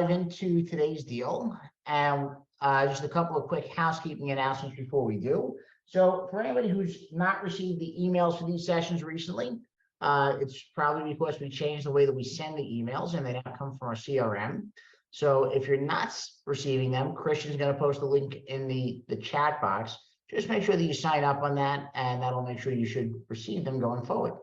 dive into today's deal, and just a couple of quick housekeeping announcements before we do. So for anybody who's not received the emails for these sessions recently, it's probably because we changed the way that we send the emails and they now come from our CRM. So if you're not receiving them, Christian's going to post a link in the chat box. Just make sure that you sign up on that, and that'll make sure you should receive them going forward.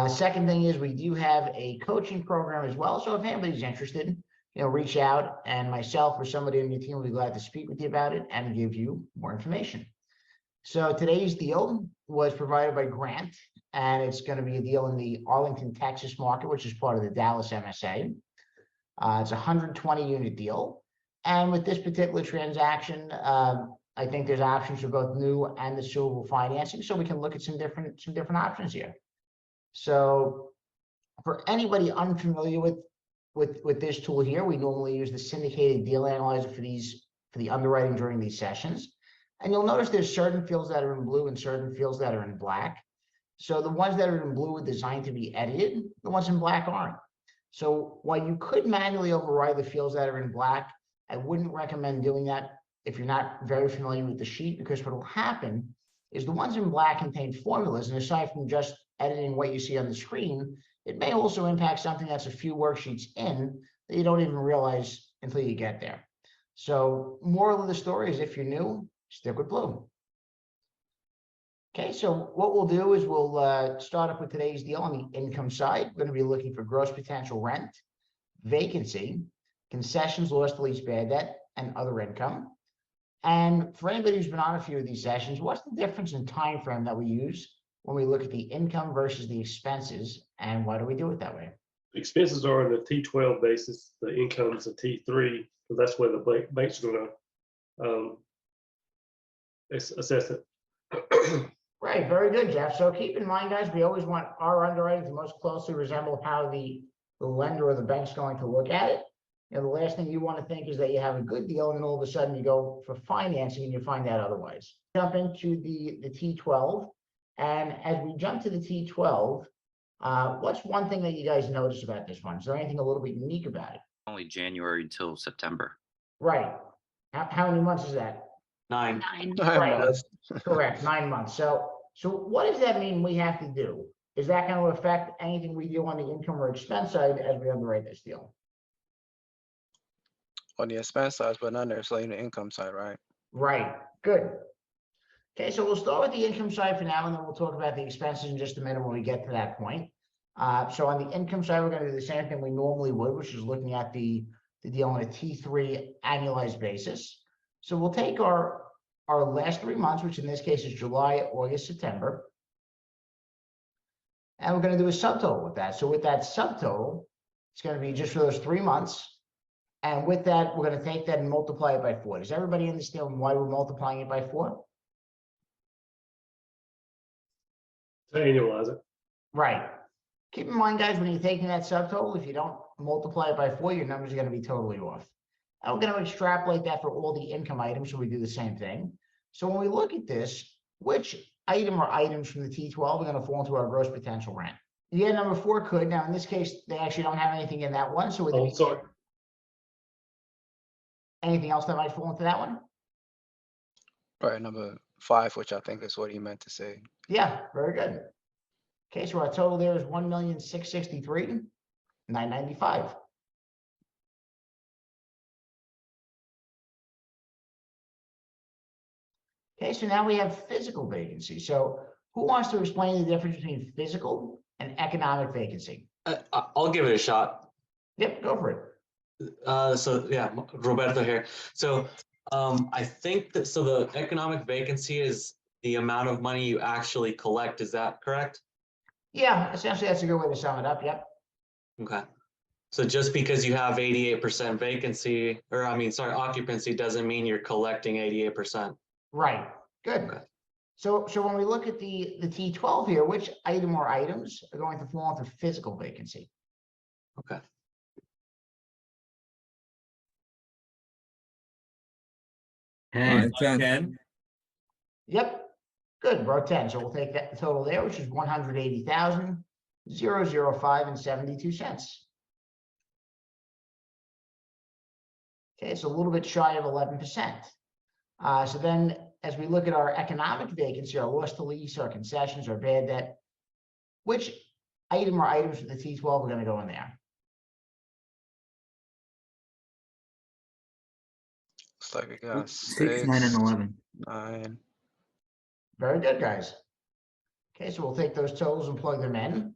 Second thing is we do have a coaching program as well. So if anybody's interested, reach out, and myself or somebody on your team will be glad to speak with you about it and give you more information. So today's deal was provided by Grant, and it's going to be a deal in the Arlington, Texas market, which is part of the Dallas MSA. It's a 120 unit deal. And with this particular transaction, I think there's options for both new and assumable financing. So we can look at some different options here. So for anybody unfamiliar with this tool here, we normally use the syndicated deal analyzer for the underwriting during these sessions. And you'll notice there's certain fields that are in blue and certain fields that are in black. So the ones that are in blue are designed to be edited. The ones in black aren't. So while you could manually override the fields that are in black, I wouldn't recommend doing that if you're not very familiar with the sheet, because what will happen is the ones in black contain formulas, and aside from just editing what you see on the screen, it may also impact something that's a few worksheets in that you don't even realize until you get there. So moral of the story is, if you're new, stick with blue. Okay, so what we'll do is we'll start up with today's deal on the income side. We're going to be looking for gross potential rent, vacancy, concessions, loss to lease, bad debt, and other income. And for anybody who's been on a few of these sessions, what's the difference in time frame that we use when we look at the income versus the expenses, and why do we do it that way? The expenses are on the T12 basis, the income is a T3, so that's where the bank's going to assess it. Right, very good, Jeff. So keep in mind, guys, we always want our underwriting to most closely resemble how the lender or the bank's going to look at it. The last thing you want to think is that you have a good deal, and then all of a sudden you go for financing and you find out otherwise. Jump into the T12, and as we jump to the T12, what's one thing that you guys notice about this one? Is there anything a little bit unique about it? Only January until September. Right. How many months is that? 9. 9. Right. months. Correct, 9 months. So what does that mean we have to do? Is that going to affect anything we do on the income or expense side as we underwrite this deal? On the expense side, but not necessarily on the income side, right? Right, good. Okay, so we'll start with the income side for now, and then we'll talk about the expenses in just a minute when we get to that point. So on the income side, we're going to do the same thing we normally would, which is looking at the deal on a T3 annualized basis. So we'll take our last 3 months, which in this case is July, August, September, and we're going to do a subtotal with that. So with that subtotal, it's going to be just for those 3 months. And with that, we're going to take that and multiply it by 4. Does everybody understand why we're multiplying it by 4? To annualize it. Right. Keep in mind, guys, when you're taking that subtotal, if you don't multiply it by 4, your numbers are going to be totally off. And we're going to extrapolate that for all the income items, so we do the same thing. So when we look at this, which item or items from the T12 are going to fall into our gross potential rent? Yeah, number 4 could. Now, in this case, they actually don't have anything in that one. So Oh, sorry. Anything else that might fall into that one? Right, number 5, which I think is what he meant to say. Yeah, very good. Okay, so our total there is $1,663,995. Okay, so now we have physical vacancy. So who wants to explain the difference between physical and economic vacancy? I'll give it a shot. Yep, go for it. So yeah, Roberto here. So I think that the economic vacancy is the amount of money you actually collect. Is that correct? Yeah, essentially that's a good way to sum it up. Yep. Okay. So just because you have 88% vacancy, or occupancy, doesn't mean you're collecting 88%. Right. Good. Okay. So when we look at the T12 here, which item or items are going to fall into physical vacancy? Okay. And 10. Yep. Good, row 10. So we'll take that the total there, which is $180,005.72. Okay, it's a little bit shy of 11%. So then as we look at our economic vacancy, our loss to lease, our concessions, our bad debt, which item or items from the T12 are going to go in there? Looks like we got 6, 9, and 11. 9. Very good, guys. Okay, so we'll take those totals and plug them in.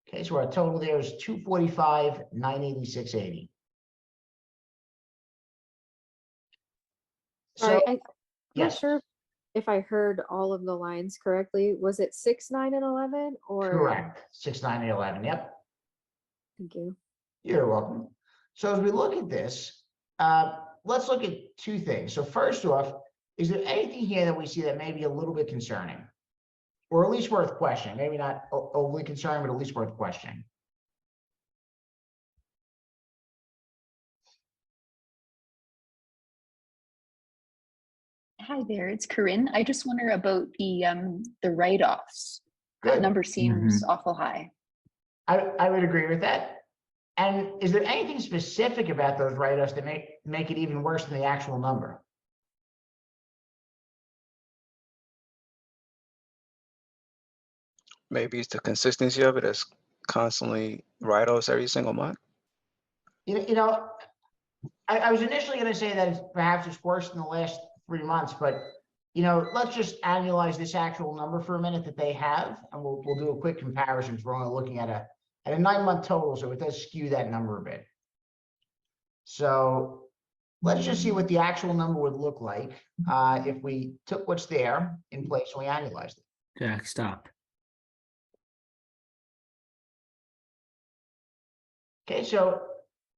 Okay, so our total there is 245, 986.80. Sorry, So, I'm not yes, sure if I heard all of the lines correctly. Was it 6, 9, and 11 or? correct. 6, 9, and 11. Yep. Thank you. You're welcome. So as we look at this, let's look at two things. So first off, is there anything here that we see that may be a little bit concerning? Or at least worth questioning? Maybe not overly concerning, but at least worth questioning. Hi there, it's Corinne. I just wonder about the write-offs. That Good. number seems awful high. I would agree with that. And is there anything specific about those write-offs that make it even worse than the actual number? Maybe it's the consistency of it. It's constantly write-offs every single month. You know, I was initially going to say that perhaps it's worse than the last 3 months, but you know, let's just annualize this actual number for a minute that they have, and we'll do a quick comparison. We're only looking at a 9-month total, so it does skew that number a bit. So let's just see what the actual number would look like if we took what's there in place and we annualized it. Jack, stop. Okay, so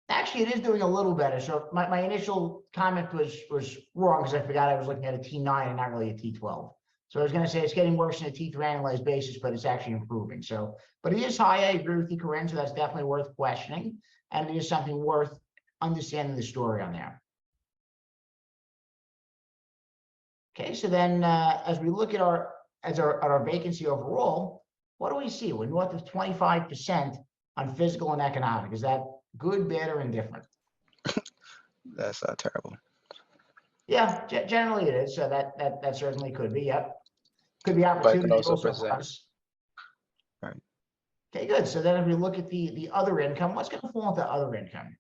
actually it is doing a little better. So my initial comment was wrong because I forgot I was looking at a T9 and not really a T12. So I was going to say it's getting worse in a T3 annualized basis, but it's actually improving. So, but it is high. I agree with you, Corinne. So that's definitely worth questioning. And it is something worth understanding the story on there. Okay, so then as we look at our vacancy overall, what do we see? We're north of 25% on physical and economic. Is that good, bad, or indifferent? That's terrible. Yeah, generally it is. So that certainly could be. Yep, could be But it opportunity can also also for present. us. Right. Okay, good. So then if we look at the other income, what's going to fall into other income?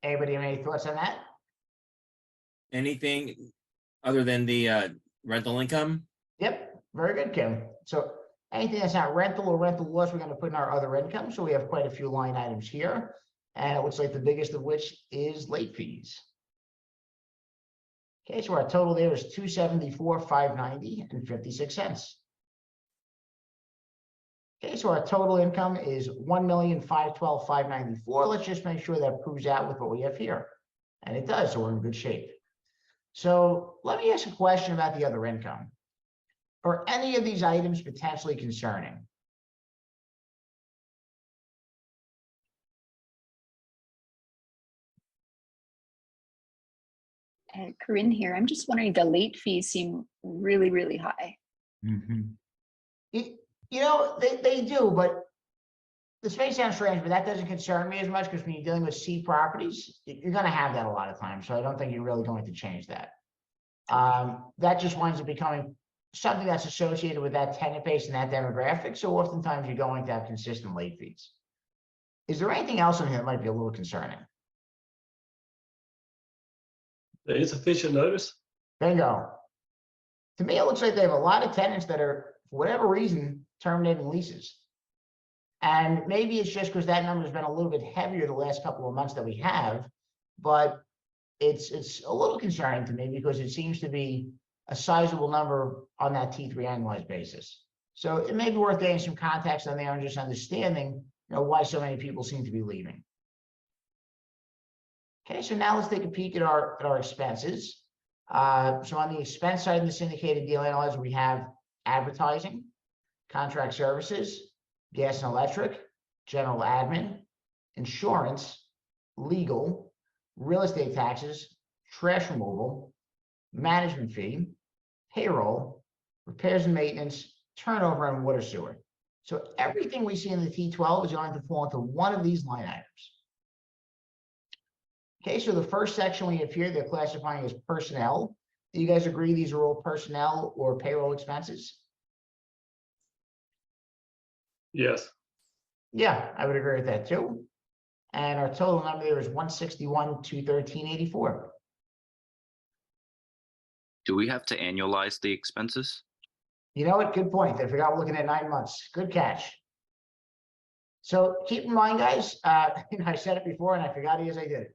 Anybody have any thoughts on that? Anything other than the rental income? Yep, very good, Kim. So anything that's not rental or rental loss, we're going to put in our other income. So we have quite a few line items here. And it looks like the biggest of which is late fees. Okay, so our total there is 274, 590 and 56 cents. Okay, so our total income is 1,512,594. Let's just make sure that proves out with what we have here. And it does, so we're in good shape. So let me ask a question about the other income. Are any of these items potentially concerning? Corinne here. I'm just wondering, the late fees seem really, really high. You know, they do, but this may sound strange, but that doesn't concern me as much because when you're dealing with C properties, you're going to have that a lot of times. So I don't think you're really going to change that. That just winds up becoming something that's associated with that tenant base and that demographic. So oftentimes you're going to have consistent late fees. Is there anything else in here that might be a little concerning? The insufficient notice. Bingo. To me, it looks like they have a lot of tenants that are, for whatever reason, terminating leases. And maybe it's just because that number has been a little bit heavier the last couple of months that we have, but it's a little concerning to me because it seems to be a sizable number on that T3 annualized basis. So it may be worth getting some context on there and just understanding, you know, why so many people seem to be leaving. Okay, so now let's take a peek at our expenses. So on the expense side of the syndicated deal analyzer, we have advertising, contract services, gas and electric, general admin, insurance, legal, real estate taxes, trash removal, management fee, payroll, repairs and maintenance, turnover, and water sewer. So everything we see in the T12 is going to fall into one of these line items. Okay, so the first section we have here, they're classifying as personnel. Do you guys agree these are all personnel or payroll expenses? Yes, Yeah, I would agree with that too. And our total number there is 161,213.84. Do we have to annualize the expenses? You know what? Good point. I forgot we're looking at 9 months. Good catch. So keep in mind, guys, I said it before and I forgot it as I did it.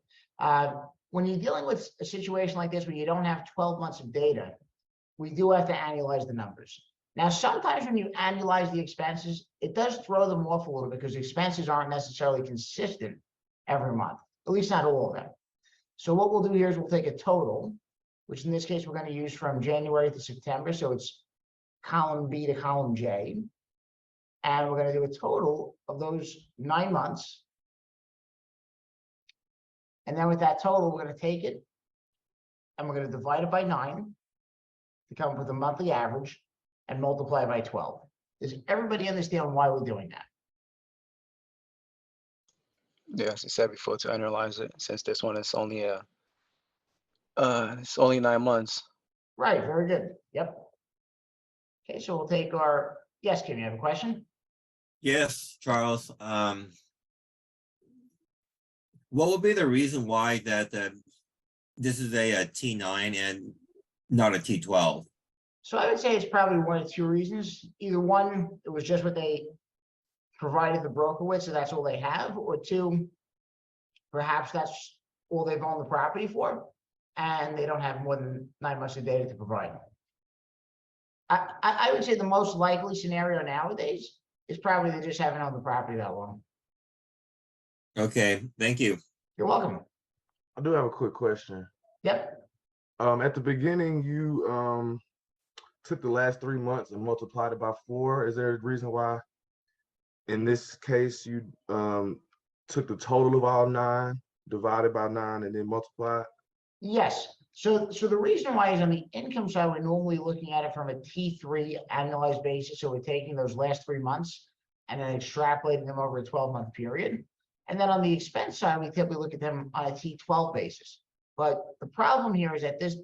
When you're dealing with a situation like this, where you don't have 12 months of data, we do have to annualize the numbers. Now, sometimes when you annualize the expenses, it does throw them off a little because expenses aren't necessarily consistent every month, at least not all of them. So what we'll do here is we'll take a total, which in this case, we're going to use from January to September. So it's column B to column J. And we're going to do a total of those 9 months. And then with that total, we're going to take it and we're going to divide it by 9 to come up with a monthly average and multiply by 12. Does everybody understand why we're doing that? Yeah, as I said before, to analyze it, since this one is only it's only 9 months. Right, very good. Yep. Okay, so we'll take our, yes, Kim, you have a question? Yes, Charles. What would be the reason why that this is a T9 and not a T12? So I would say it's probably one of two reasons. Either one, it was just what they provided the broker with, so that's all they have, or two, perhaps that's all they've owned the property for, and they don't have more than 9 months of data to provide. I would say the most likely scenario nowadays is probably they just haven't owned the property that long. Okay, thank you. You're welcome. I do have a quick question. Yep. At the beginning, you took the last 3 months and multiplied it by 4. Is there a reason why, in this case, you took the total of all 9, divided by 9, and then multiplied? Yes. So the reason why is on the income side, we're normally looking at it from a T3 annualized basis. So we're taking those last 3 months and then extrapolating them over a 12-month period. And then on the expense side, we typically look at them on a T12 basis. But the problem here is that this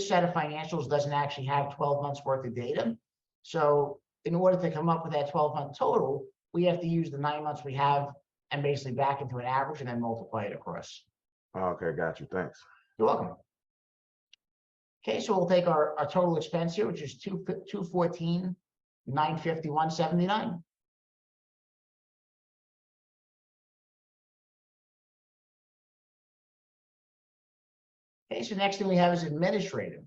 set of financials doesn't actually have 12 months worth of data. So in order to come up with that 12-month total, we have to use the 9 months we have and basically back into an average and then multiply it across. Okay, got you. Thanks. You're welcome. Okay, so we'll take our total expense here, which is 214,951.79. Okay, so next thing we have is administrative.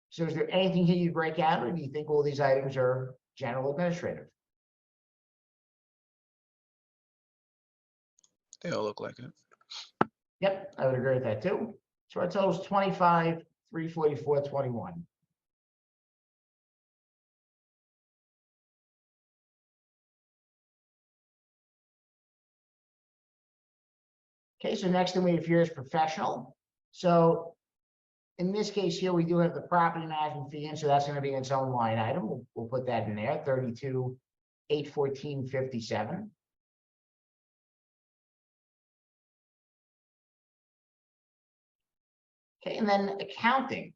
So is there anything here you break out, or do you think all these items are general administrative? They all look like it. Yep, I would agree with that too. So our total is 25,344.21. Okay, so next thing we have here is professional. So in this case here, we do have the property management fee in, so that's going to be its own line item. We'll put that in there, 32,814.57. Okay, and then accounting.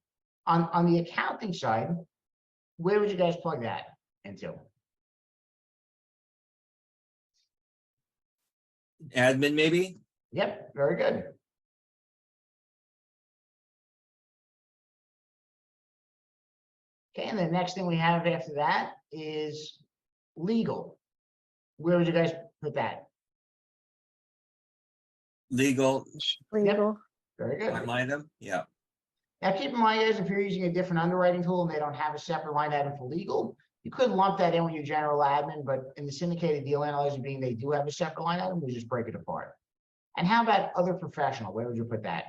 On the accounting side, where would you guys plug that into? Admin, maybe? Yep, very good. Okay, and the next thing we have after that is legal. Where would you guys put that? Legal Legal. Very good. line item? Yeah. Now, keep in mind, guys, if you're using a different underwriting tool and they don't have a separate line item for legal, you could lump that in with your general admin, but in the syndicated deal analyzer being they do have a separate line item, we just break it apart. And how about other professional? Where would you put that?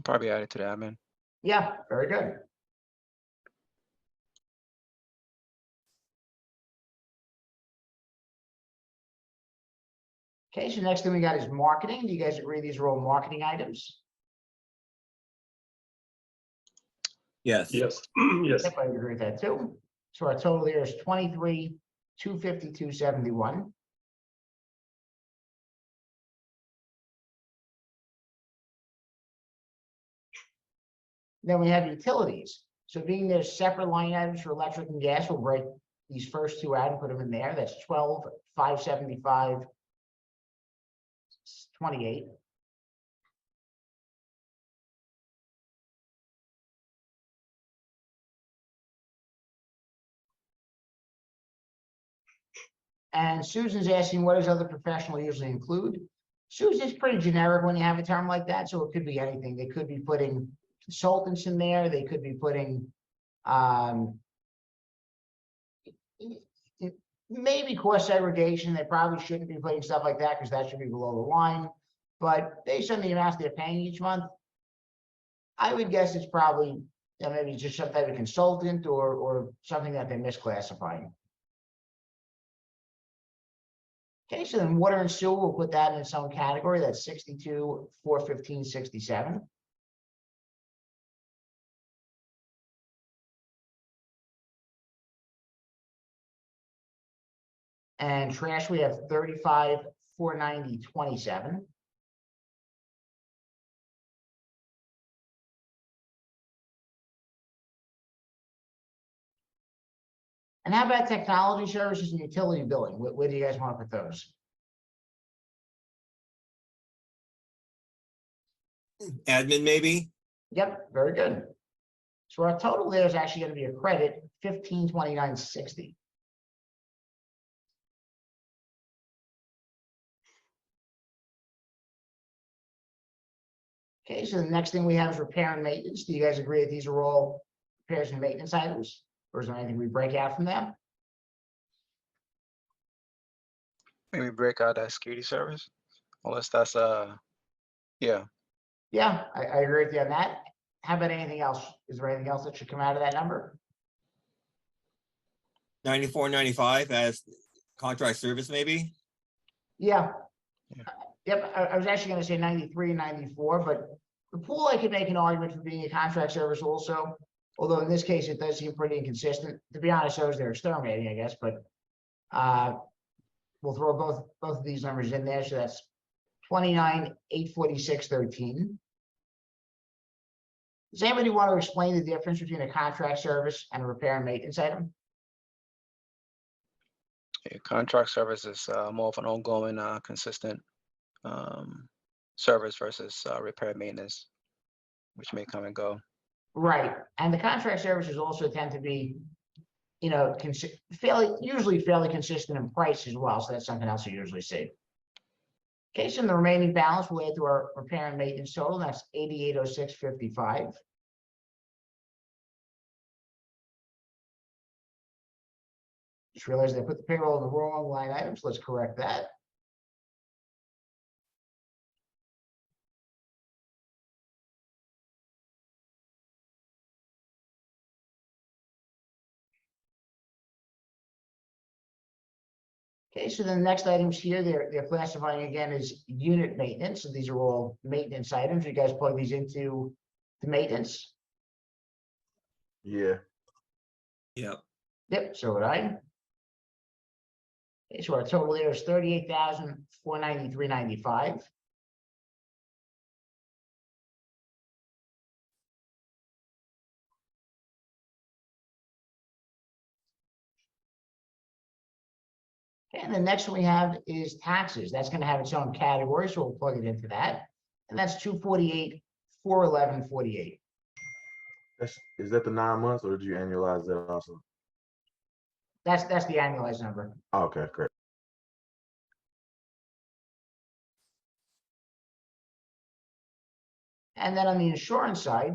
Probably add it to the admin. Yeah, very good. Okay, so next thing we got is marketing. Do you guys agree these are all marketing items? Yes. Yes, yes. Yep, I agree with that too. So our total here is 23,252.71. Then we have utilities. So being there's separate line items for electric and gas, we'll break these first two out and put them in there. That's 12,575.28. And Susan's asking, what does other professional usually include? Susan's pretty generic when you have a term like that, so it could be anything. They could be putting consultants in there. They could be putting maybe cost segregation. They probably shouldn't be putting stuff like that because that should be below the line. But based on the amounts they're paying each month, I would guess it's probably maybe just some type of consultant or something that they're misclassifying. Okay, so then water and sewer, we'll put that in its own category. That's 62,415.67. And trash, we have 35,490.27. And how about technology services and utility billing? Where do you guys want to put those? Admin, maybe? Yep, very good. So our total there is actually going to be a credit 1529.60. Okay, so the next thing we have is repair and maintenance. Do you guys agree that these are all repairs and maintenance items? Or is there anything we break out from them? Maybe break out that security service, unless that's yeah. Yeah, I agree with you on that. How about anything else? Is there anything else that should come out of that number? 94.95 as contract service, maybe? Yeah. Yeah. Yep, I was actually gonna say 93 and 94, but the pool, I could make an argument for being a contract service also. Although in this case, it does seem pretty inconsistent. To be honest, so is their exterminating, I guess, but we'll throw both of these numbers in there. So that's 29,846.13. Does anybody want to explain the difference between a contract service and a repair and maintenance item? Yeah, contract service is more of an ongoing, consistent service versus repair maintenance, which may come and go. Right, and the contract services also tend to be, usually fairly consistent in price as well. So that's something else you usually see. Okay, so the remaining balance will add to our repair and maintenance total. That's 8806.55. Just realized I put the payroll in the wrong line items. Let's correct that. Okay, so the next items here, they're classifying again as unit maintenance. So these are all maintenance items. You guys plug these into the maintenance. Yeah. Yep. Yep, so would I. Okay, so our total there is 38,493.95. And the next one we have is taxes. That's going to have its own category, so we'll plug it into that. And that's 248,411.48. Is that the 9 months or did you annualize that also? That's the annualized number. Okay, great. And then on the insurance side,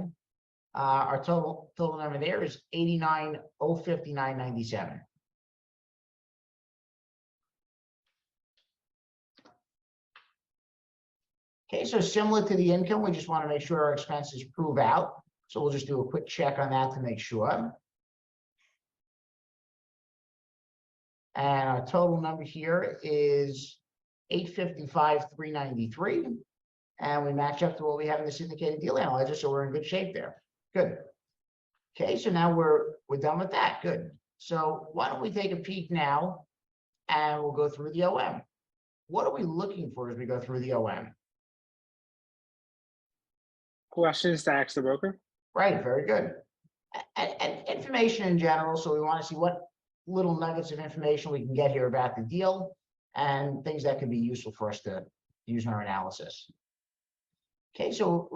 our total number there is 89,059.97. Okay, so similar to the income, we just want to make sure our expenses prove out. So we'll just do a quick check on that to make sure. And our total number here is 855, 393. And we match up to what we have in the syndicated deal analyzer, so we're in good shape there. Good. Okay, so now we're done with that. Good. So why don't we take a peek now and we'll go through the OM. What are we looking for as we go through the OM? Questions to ask the broker? Right, very good. And information in general, so we want to see what little nuggets of information we can get here about the deal and things that could be useful for us to use in our analysis. Okay, so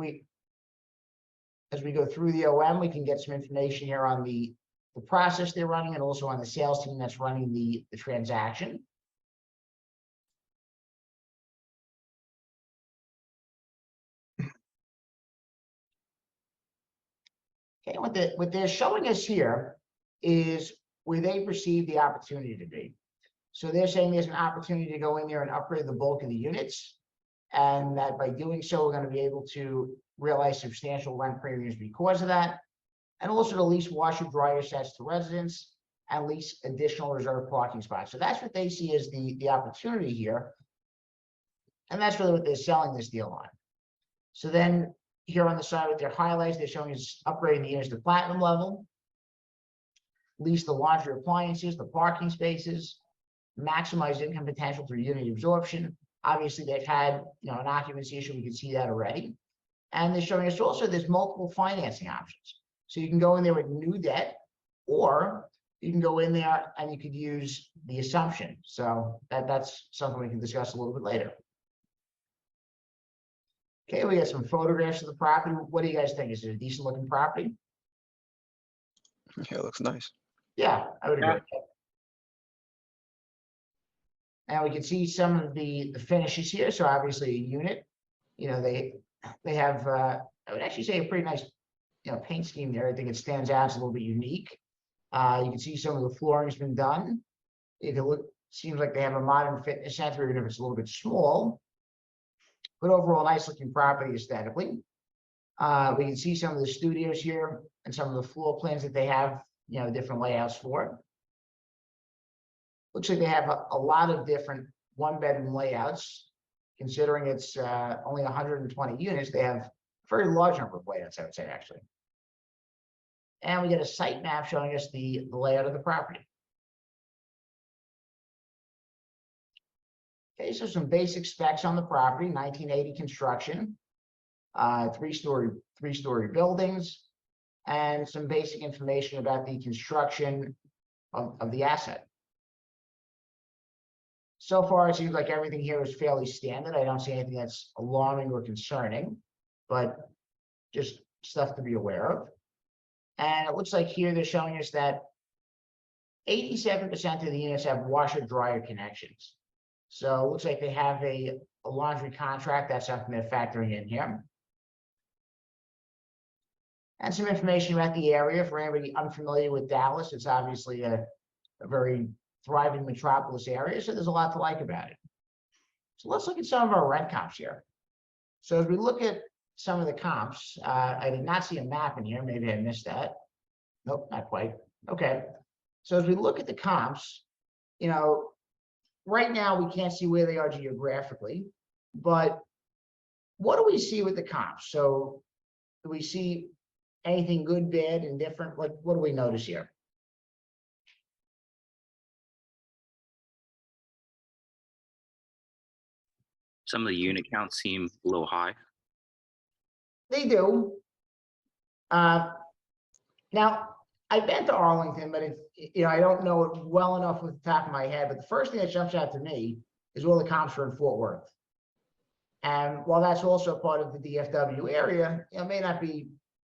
as we go through the OM, we can get some information here on the process they're running and also on the sales team that's running the transaction. Okay, what they're showing us here is where they perceive the opportunity to be. So they're saying there's an opportunity to go in there and upgrade the bulk of the units, and that by doing so, we're going to be able to realize substantial rent premiums because of that, and also to lease washer dryer sets to residents and lease additional reserved parking spots. So that's what they see as the opportunity here, and that's really what they're selling this deal on. So then here on the side with their highlights, they're showing us upgrading the units to platinum level, lease the laundry appliances, the parking spaces, maximize income potential through unit absorption. Obviously, they've had an occupancy issue. We can see that already. And they're showing us also there's multiple financing options. So you can go in there with new debt, or you can go in there and you could use the assumption. So that's something we can discuss a little bit later. Okay, we got some photographs of the property. What do you guys think? Is it a decent looking property? Yeah, it looks nice. Yeah, I would agree. Yeah. And we can see some of the finishes here. So obviously a unit, they have, I would actually say a pretty nice, paint scheme there. I think it stands out. It's a little bit unique. You can see some of the flooring's been done. Seems like they have a modern fitness center, even if it's a little bit small. But overall, nice looking property aesthetically. We can see some of the studios here and some of the floor plans that they have, different layouts for. Looks like they have a lot of different one-bedroom layouts. Considering it's only 120 units, they have a very large number of layouts, I would say, actually. And we get a site map showing us the layout of the property. Okay, so some basic specs on the property: 1980 construction, three-story buildings, and some basic information about the construction of the asset. So far, it seems like everything here is fairly standard. I don't see anything that's alarming or concerning, but just stuff to be aware of. And it looks like here they're showing us that 87% of the units have washer dryer connections. So it looks like they have a laundry contract. That's something they're factoring in here. And some information about the area for anybody unfamiliar with Dallas. It's obviously a very thriving metropolis area, so there's a lot to like about it. So let's look at some of our rent comps here. So as we look at some of the comps, I did not see a map in here. Maybe I missed that. Nope, not quite. Okay. So as we look at the comps, right now we can't see where they are geographically, but what do we see with the comps? So do we see anything good, bad, and different? Like, what do we notice here? Some of the unit counts seem a little high. They do. Now, I've been to Arlington, but I don't know it well enough with the top of my head. But the first thing that jumps out to me is all the comps are in Fort Worth. And while that's also part of the DFW area, they may not be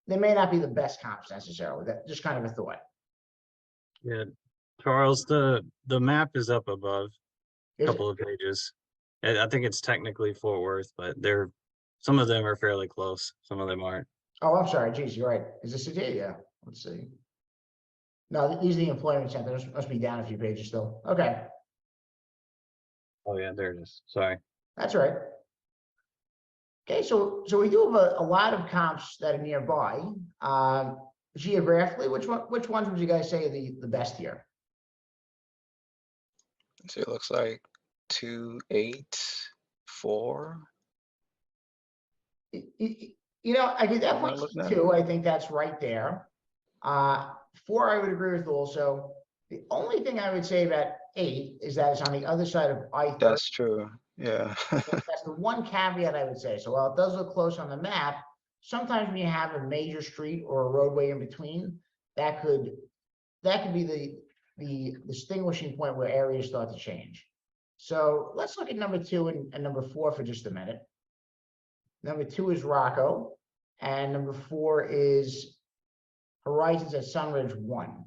the best comps necessarily. That's just kind of a thought. Yeah, Charles, the map is up above a Is it? couple of pages. I think it's technically Fort Worth, but some of them are fairly close. Some of them aren't. Oh, I'm sorry. Geez, you're right. Is this a day? Yeah. Let's see. No, these are the employment centers. Must be down a few pages still. Okay. Oh yeah, there it is. Sorry. That's right. Okay, so we do have a lot of comps that are nearby. Geographically, which ones would you guys say are the best here? So it looks like 284. You know, I could Am I definitely looking see at it? 2. I think that's right there. 4, I would agree with also. The only thing I would say about 8 is that it's on the other side of I-30. That's true. Yeah. That's the one caveat I would say. So while it does look close on the map, sometimes when you have a major street or a roadway in between, that could be the distinguishing point where areas start to change. So let's look at number 2 and number 4 for just a minute. Number 2 is Rocco, and number 4 is Horizons at Sunridge 1.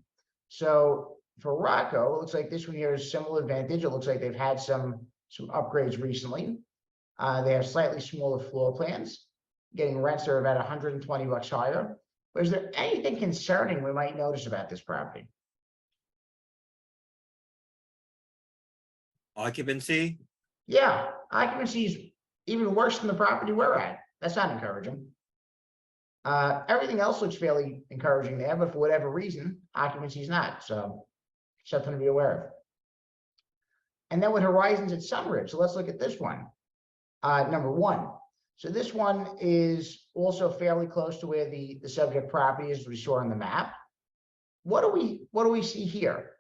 So for Rocco, it looks like this one here is similar advantage. It looks like they've had some upgrades recently. They have slightly smaller floor plans, getting rents that are about $120 higher. But is there anything concerning we might notice about this property? Occupancy? Yeah, occupancy is even worse than the property we're at. That's not encouraging. Everything else looks fairly encouraging there, but for whatever reason, occupancy is not. So something to be aware of. And then with Horizons at Sunridge, so let's look at this one. Number 1. So this one is also fairly close to where the subject property is, as we saw on the map. What do we see here?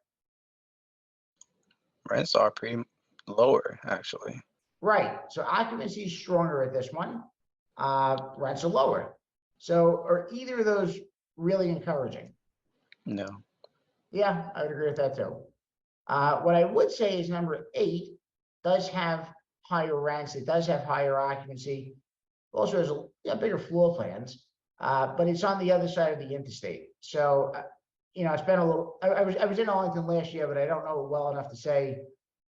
Rents are pretty lower, actually. Right. So occupancy is stronger at this one. Rents are lower. So are either of those really encouraging? No. Yeah, I would agree with that too. What I would say is number 8 does have higher rents. It does have higher occupancy. Also has bigger floor plans, but it's on the other side of the interstate. So, you know, I spent a little. I was in Arlington last year, but I don't know well enough to say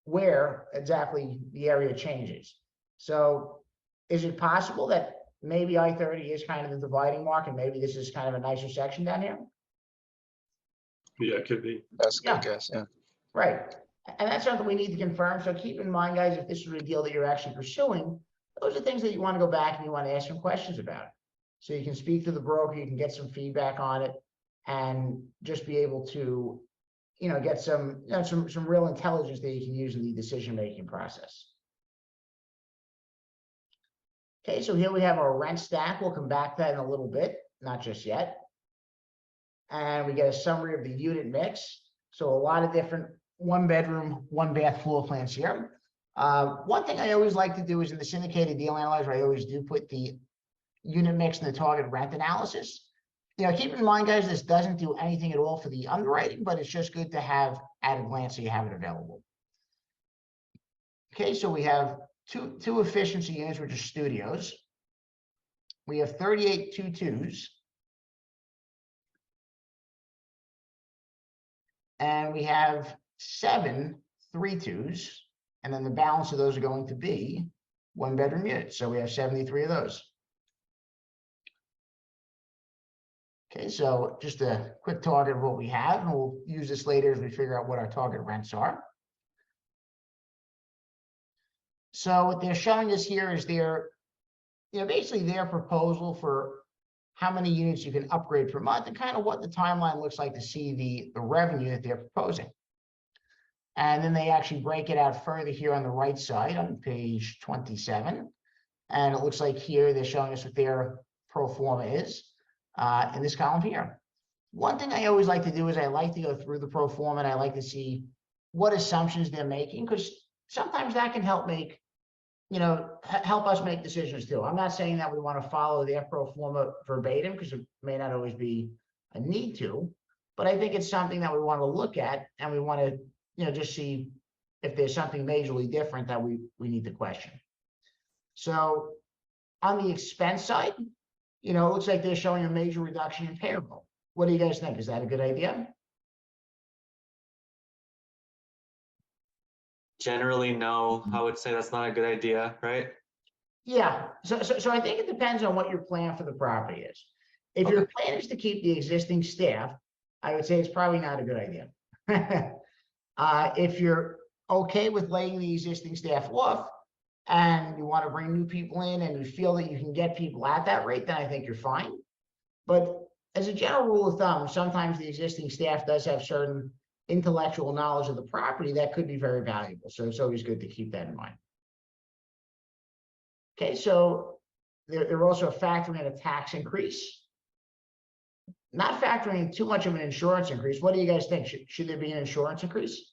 where exactly the area changes. So, is it possible that maybe I-30 is kind of the dividing mark, and maybe this is kind of a nicer section down here? Yeah, it could be. That's a good Yeah. guess. Yeah. Right. And that's something we need to confirm. So keep in mind, guys, if this is a deal that you're actually pursuing, those are things that you want to go back and you want to ask some questions about. So you can speak to the broker, you can get some feedback on it, and just be able to, you know, get some real intelligence that you can use in the decision-making process. Okay, so here we have our rent stack. We'll come back to that in a little bit, not just yet. And we get a summary of the unit mix. So a lot of different 1-bedroom, 1-bath floor plans here. One thing I always like to do is in the syndicated deal analyzer, I always do put the unit mix and the target rent analysis. You know, keep in mind, guys, this doesn't do anything at all for the underwriting, but it's just good to have at a glance so you have it available. Okay, so we have two efficiency units, which are studios. We have 38 2-2s. And we have 7 3-2s. And then the balance of those are going to be 1-bedroom units. So we have 73 of those. Okay, so just a quick target of what we have, and we'll use this later as we figure out what our target rents are. So what they're showing us here is basically their proposal for how many units you can upgrade per month and kind of what the timeline looks like to see the revenue that they're proposing. And then they actually break it out further here on the right side on page 27. And it looks like here they're showing us what their pro forma is in this column here. One thing I always like to do is I like to go through the pro forma and I like to see what assumptions they're making, because sometimes that can help help us make decisions too. I'm not saying that we want to follow their pro forma verbatim, because it may not always be a need to, but I think it's something that we want to look at, and we want to, just see if there's something majorly different that we need to question. So on the expense side, it looks like they're showing a major reduction in payroll. What do you guys think? Is that a good idea? Generally, no, I would say that's not a good idea, right? Yeah, so I think it depends on what your plan for the property is. If your plan is to keep the existing staff, I would say it's probably not a good idea. If you're okay with laying the existing staff off and you want to bring new people in and you feel that you can get people at that rate, then I think you're fine. But as a general rule of thumb, sometimes the existing staff does have certain intellectual knowledge of the property, that could be very valuable. So it's always good to keep that in mind. Okay, so they're also factoring in a tax increase. Not factoring in too much of an insurance increase. What do you guys think? Should there be an insurance increase?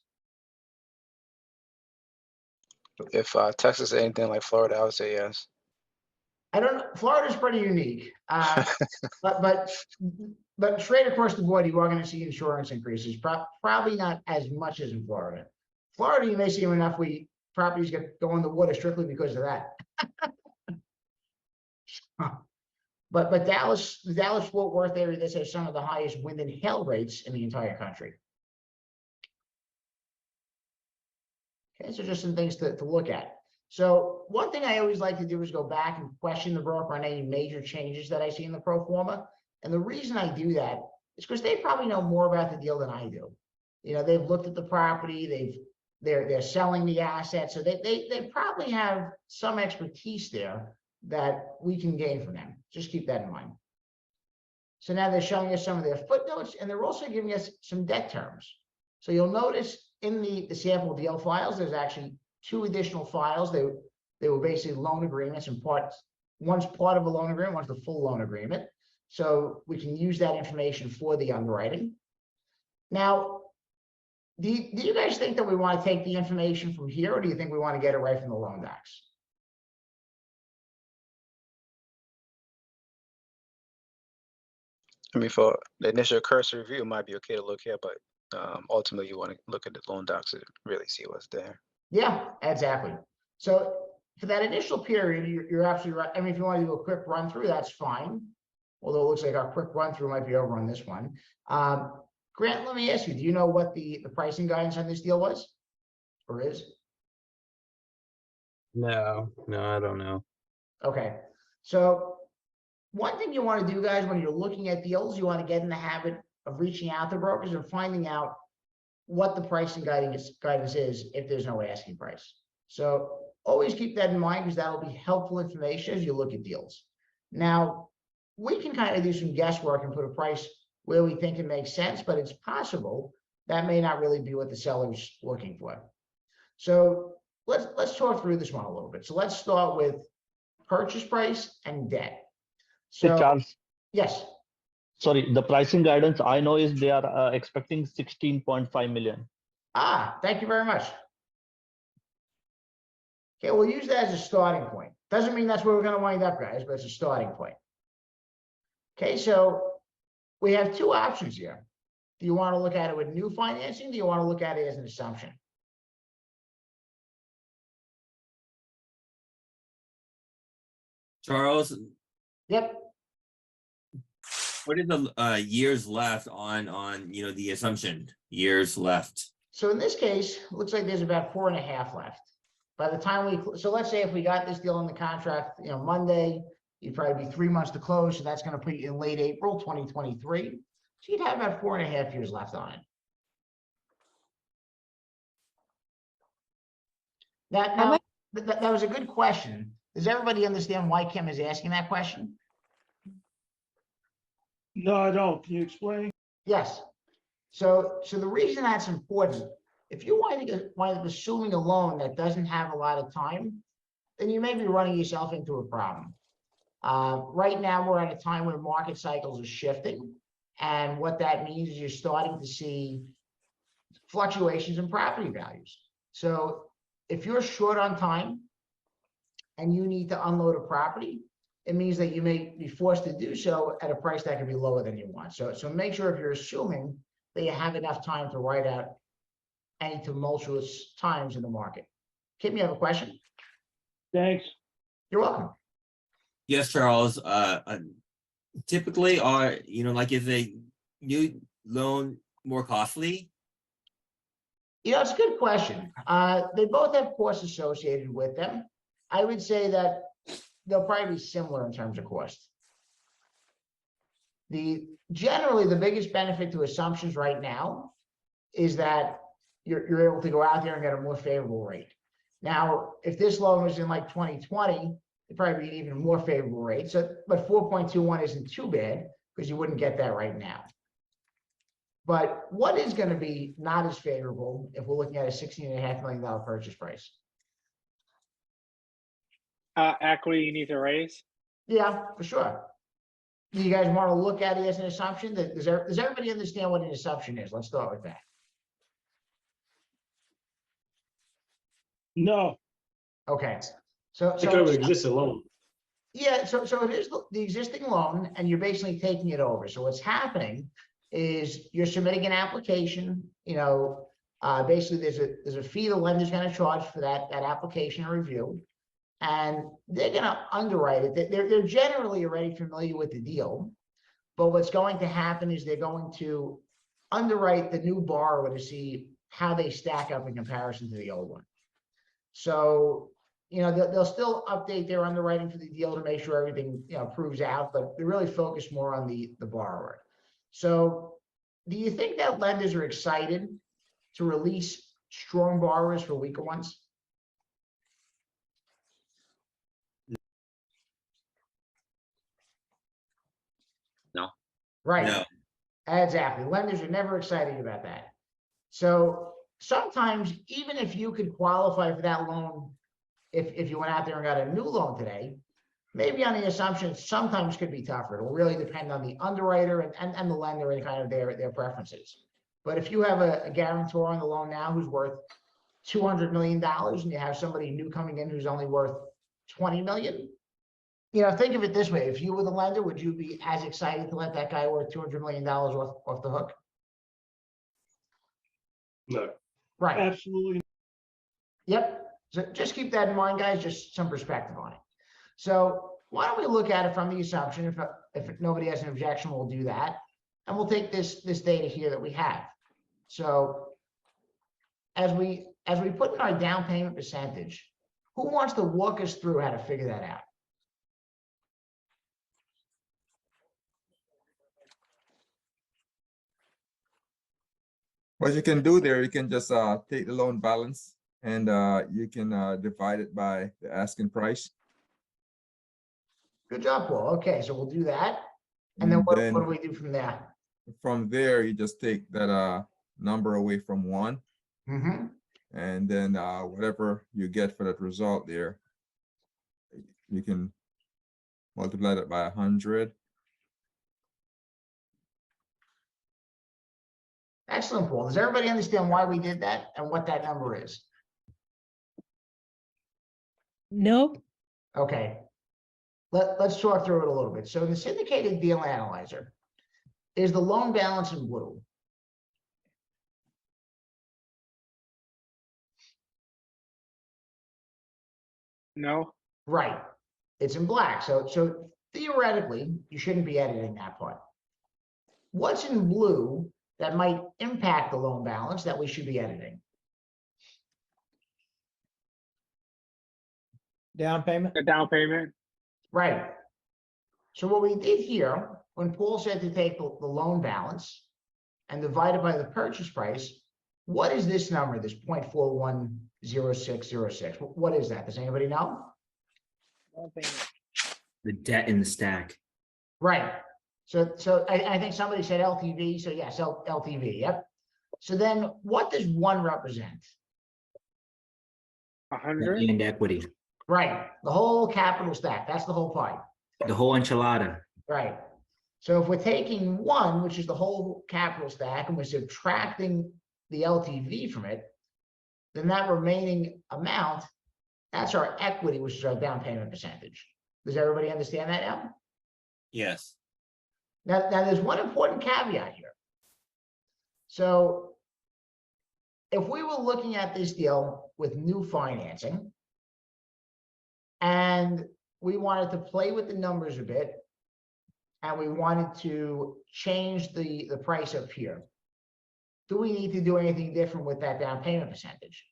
If Texas is anything like Florida, I would say yes. I don't know. Florida's pretty unique. But straight across the board, you are going to see insurance increases. Probably not as much as in Florida. Florida, you may see enough properties go in the water strictly because of that. But Dallas, the Dallas-Fort Worth area, this has some of the highest wind and hail rates in the entire country. Okay, so just some things to look at. So one thing I always like to do is go back and question the broker on any major changes that I see in the pro forma. And the reason I do that is because they probably know more about the deal than I do. You know, they've looked at the property, they're selling the asset, so they probably have some expertise there that we can gain from them. Just keep that in mind. So now they're showing us some of their footnotes, and they're also giving us some debt terms. So you'll notice in the sample deal files, there's actually 2 additional files. They were basically loan agreements and one's part of a loan agreement, one's the full loan agreement. So we can use that information for the underwriting. Now, do you guys think that we want to take the information from here, or do you think we want to get it right from the loan docs? I mean, for the initial cursory review, it might be okay to look here, but ultimately you want to look at the loan docs to really see what's there. Yeah, exactly. So for that initial period, you're absolutely right. I mean, if you want to do a quick run through, that's fine. Although it looks like our quick run through might be over on this one. Grant, let me ask you, do you know what the pricing guidance on this deal was or is? No, I don't know. Okay. So one thing you want to do, guys, when you're looking at deals, you want to get in the habit of reaching out to brokers and finding out what the pricing guidance is if there's no asking price. So always keep that in mind, because that'll be helpful information as you look at deals. Now, we can kind of do some guesswork and put a price where we think it makes sense, but it's possible that may not really be what the seller's looking for. So let's talk through this one a little bit. So let's start with purchase price and debt. Hey, So Charles, yes. sorry, the pricing guidance I know is they are expecting 16.5 million. Thank you very much. Okay, we'll use that as a starting point. Doesn't mean that's where we're going to wind up, guys, but it's a starting point. Okay, so we have 2 options here. Do you want to look at it with new financing? Do you want to look at it as an assumption? Charles, Yep. what are the years left on the assumption years left? So in this case, it looks like there's about 4.5 left. By the time so let's say if we got this deal in the contract, Monday, you'd probably be 3 months to close. So that's going to put you in late April, 2023. So you'd have about 4.5 years left on it. That was a good question. Does everybody understand why Kim is asking that question? No, I don't. Can you explain? Yes. So the reason that's important, if you wind up assuming a loan that doesn't have a lot of time, then you may be running yourself into a problem. Right now, we're at a time where market cycles are shifting. And what that means is you're starting to see fluctuations in property values. So if you're short on time and you need to unload a property, it means that you may be forced to do so at a price that can be lower than you want. So make sure if you're assuming that you have enough time to write out any tumultuous times in the market. Kim, you have a question? Thanks. You're welcome. Yes, Charles. Typically, is a new loan more costly? It's a good question. They both have costs associated with them. I would say that they'll probably be similar in terms of cost. Generally, the biggest benefit to assumptions right now is that you're able to go out there and get a more favorable rate. Now, if this loan was in like 2020, it'd probably be an even more favorable rate. So, but 4.21 isn't too bad because you wouldn't get that right now. But what is going to be not as favorable if we're looking at a $16.5 million purchase price? Equity you need to raise. Yeah, for sure. Do you guys want to look at it as an assumption? Does everybody understand what an assumption is? Let's start with that. No, Okay. So, Take over the existing loan. yeah, so it is the existing loan and you're basically taking it over. So what's happening is you're submitting an application, basically there's a fee the lender's going to charge for that application review. And they're going to underwrite it. They're generally already familiar with the deal. But what's going to happen is they're going to underwrite the new borrower to see how they stack up in comparison to the old one. So, they'll still update their underwriting for the deal to make sure everything, proves out, but they really focus more on the borrower. So do you think that lenders are excited to release strong borrowers for weaker ones? No. Right. No. Exactly. Lenders are never excited about that. So sometimes, even if you could qualify for that loan, if you went out there and got a new loan today, maybe on the assumption sometimes could be tougher. It will really depend on the underwriter and the lender and kind of their preferences. But if you have a guarantor on the loan now who's worth $200 million and you have somebody new coming in who's only worth 20 million, think of it this way. If you were the lender, would you be as excited to let that guy worth $200 million off the hook? No. Right. absolutely. Yep. So just keep that in mind, guys, just some perspective on it. So why don't we look at it from the assumption, if nobody has an objection, we'll do that. And we'll take this data here that we have. So as we put in our down payment percentage, who wants to walk us through how to figure that out? What you can do there, you can just take the loan balance and you can divide it by the asking price. Good job, Paul. Okay, so we'll do that. And then what do we do from there? From there, you just take that number away from 1. Mm-hmm. And then whatever you get for that result there, you can multiply that by 100. Excellent, Paul. Does everybody understand why we did that and what that number is? Nope. Okay. Let's talk through it a little bit. So in the syndicated deal analyzer, is the loan balance in blue? No. Right. It's in black. So theoretically, you shouldn't be editing that part. What's in blue that might impact the loan balance that we should be editing? Down payment? The down payment. Right. So what we did here, when Paul said to take the loan balance and divide it by the purchase price, what is this number, this 0.410606? What is that? Does anybody know? The debt in the stack. Right. So I think somebody said LTV. So yes, LTV. Yep. So then what does 1 represent? 100. And equity. Right. The whole capital stack. That's the whole pie. The whole enchilada. Right. So if we're taking 1, which is the whole capital stack, and we're subtracting the LTV from it, then that remaining amount, that's our equity, which is our down payment percentage. Does everybody understand that now? Yes. Now there's one important caveat here. So if we were looking at this deal with new financing and we wanted to play with the numbers a bit and we wanted to change the price up here, do we need to do anything different with that down payment percentage?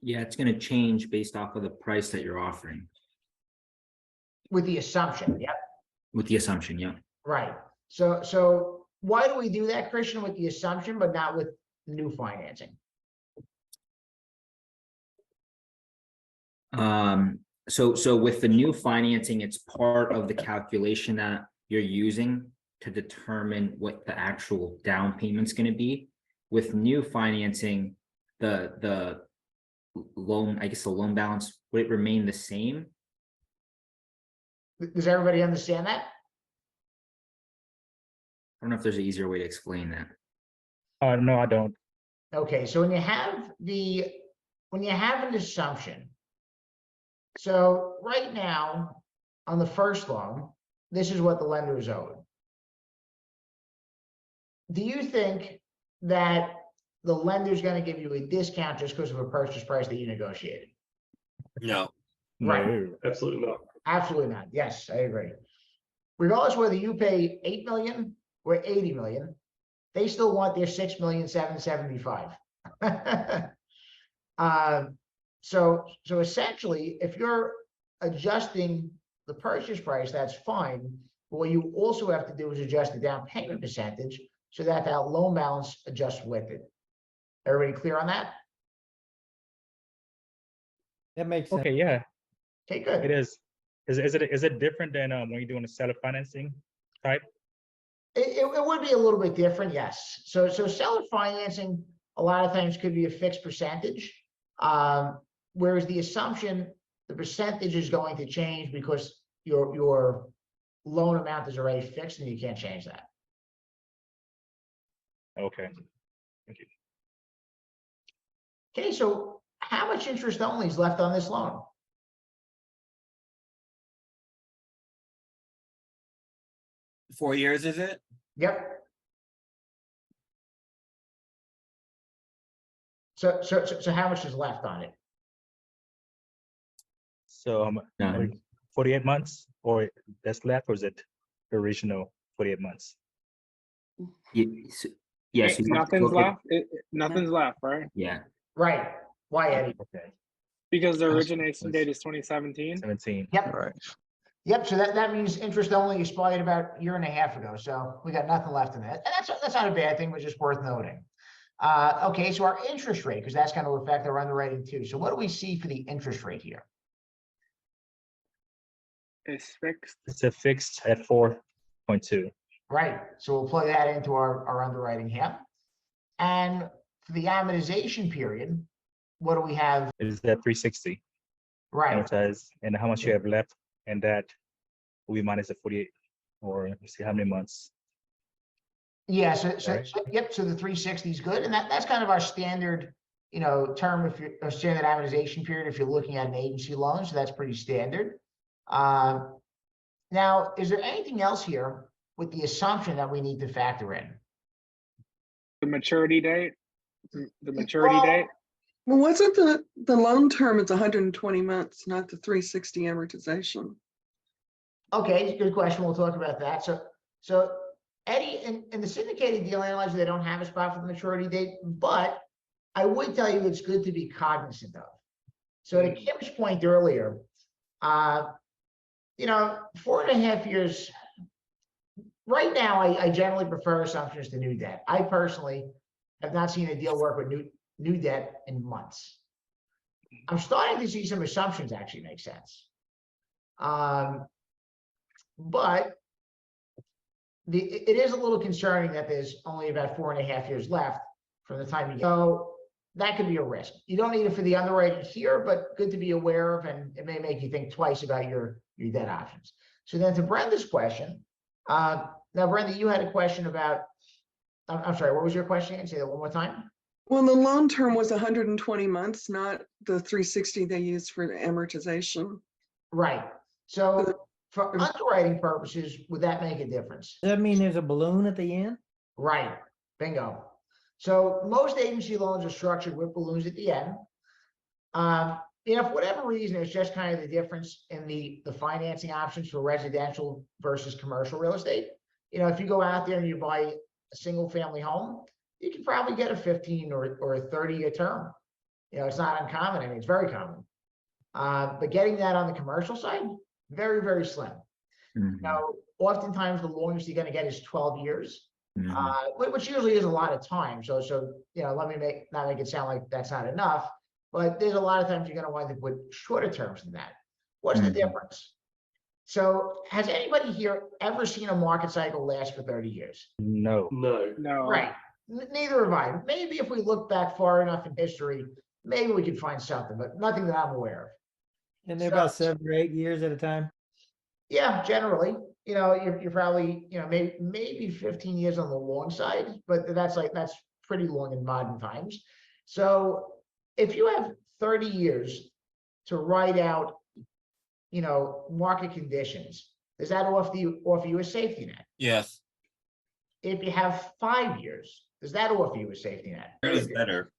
Yeah, it's going to change based off of the price that you're offering. With the assumption, yep. With the assumption, yeah. Right. So why do we do that, Christian, with the assumption, but not with new financing? So with the new financing, it's part of the calculation that you're using to determine what the actual down payment's gonna be. With new financing, the loan, I guess the loan balance, would it remain the same? Does everybody understand that? I don't know if there's an easier way to explain that. No, I don't. Okay, so when you have an assumption, so right now, on the first loan, this is what the lender is owed. Do you think that the lender's gonna give you a discount just because of a purchase price that you negotiated? No. Right. No, absolutely not. Absolutely not. Yes, I agree. Regardless whether you pay 8 million or 80 million, they still want their 6,775,000. So essentially, if you're adjusting the purchase price, that's fine. But what you also have to do is adjust the down payment percentage so that that loan balance adjusts with it. Everybody clear on that? That makes sense. Okay, yeah, Okay, good. it is. Is it different than when you're doing a seller financing type? It would be a little bit different, yes. So seller financing, a lot of times could be a fixed percentage. Whereas the assumption, the percentage is going to change because your loan amount is already fixed and you can't change that. Okay. Thank you. Okay, so how much interest only is left on this loan? Four years, is it? Yep. So how much is left on it? So No. 48 months, or that's left, or is it the original 48 months? Yes. Nothing's left. Nothing's left, right? Yeah. Right. Why, Eddie? Okay. Because the origination date is 2017. 17. Yep. Right. Yep, so that means interest only expired about a year and a half ago, so we got nothing left in that. And that's not a bad thing, but just worth noting. Okay, so our interest rate, because that's going to affect our underwriting too. So what do we see for the interest rate here? It's fixed. It's a fixed at 4.2. Right, so we'll plug that into our underwriting here. And for the amortization period, what do we have? Is that 360 Right, amortized, and how much you have left, and that will be minus the 48, or let's see how many months. yeah, Right. yep, so the 360 is good, and that's kind of our standard, term, if you're a standard amortization period, if you're looking at an agency loan, so that's pretty standard. Now, is there anything else here with the assumption that we need to factor in? The maturity date. The maturity date. Well, wasn't the loan term is 120 months, not the 360 amortization? Okay, good question. We'll talk about that. So Eddie, in the syndicated deal analyzer, they don't have a spot for the maturity date, but I would tell you it's good to be cognizant of. So to Kim's point earlier, 4.5 years. Right now, I generally prefer assumptions to new debt. I personally have not seen a deal work with new debt in months. I'm starting to see some assumptions actually make sense. But it is a little concerning that there's only about 4.5 years left from the time you go. That could be a risk. You don't need it for the underwriting here, but good to be aware of, and it may make you think twice about your debt options. So then to Brenda's question, now Brenda, you had a question about, I'm sorry, what was your question again? Say that one more time. Well, the loan term was 120 months, not the 360 they used for the amortization. Right. So for underwriting purposes, would that make a difference? Does that mean there's a balloon at the end? Right. Bingo. So most agency loans are structured with balloons at the end. For whatever reason, it's just kind of the difference in the financing options for residential versus commercial real estate. If you go out there and you buy a single family home, you can probably get a 15 or a 30-year term. It's not uncommon. I mean, it's very common. But getting that on the commercial side, very, very slim. Oftentimes the longest you're going to get is 12 years. Which usually is a lot of time. So let me not make it sound like that's not enough, but there's a lot of times you're going to wind up with shorter terms than that. What's the difference? So has anybody here ever seen a market cycle last for 30 years? No. No. No. Right. Neither have I. Maybe if we look back far enough in history, maybe we could find something, but nothing that I'm aware of. And they're So- about 7 or 8 years at a time. Yeah, generally, you're probably, maybe 15 years on the long side, but that's pretty long in modern times. So if you have 30 years to ride out, market conditions, does that offer you a safety net? Yes, If you have 5 years, does that offer you a safety net? that is better.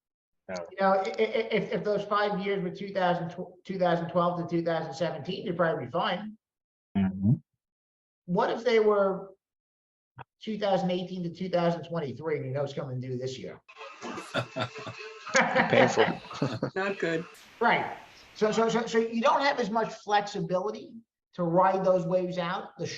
If those 5 years were 2012 to 2017, you'd probably be fine. What if they were 2018 to 2023 and you know it's coming due this year? Painful. Not good. Right. So you don't have as much flexibility to ride those waves out with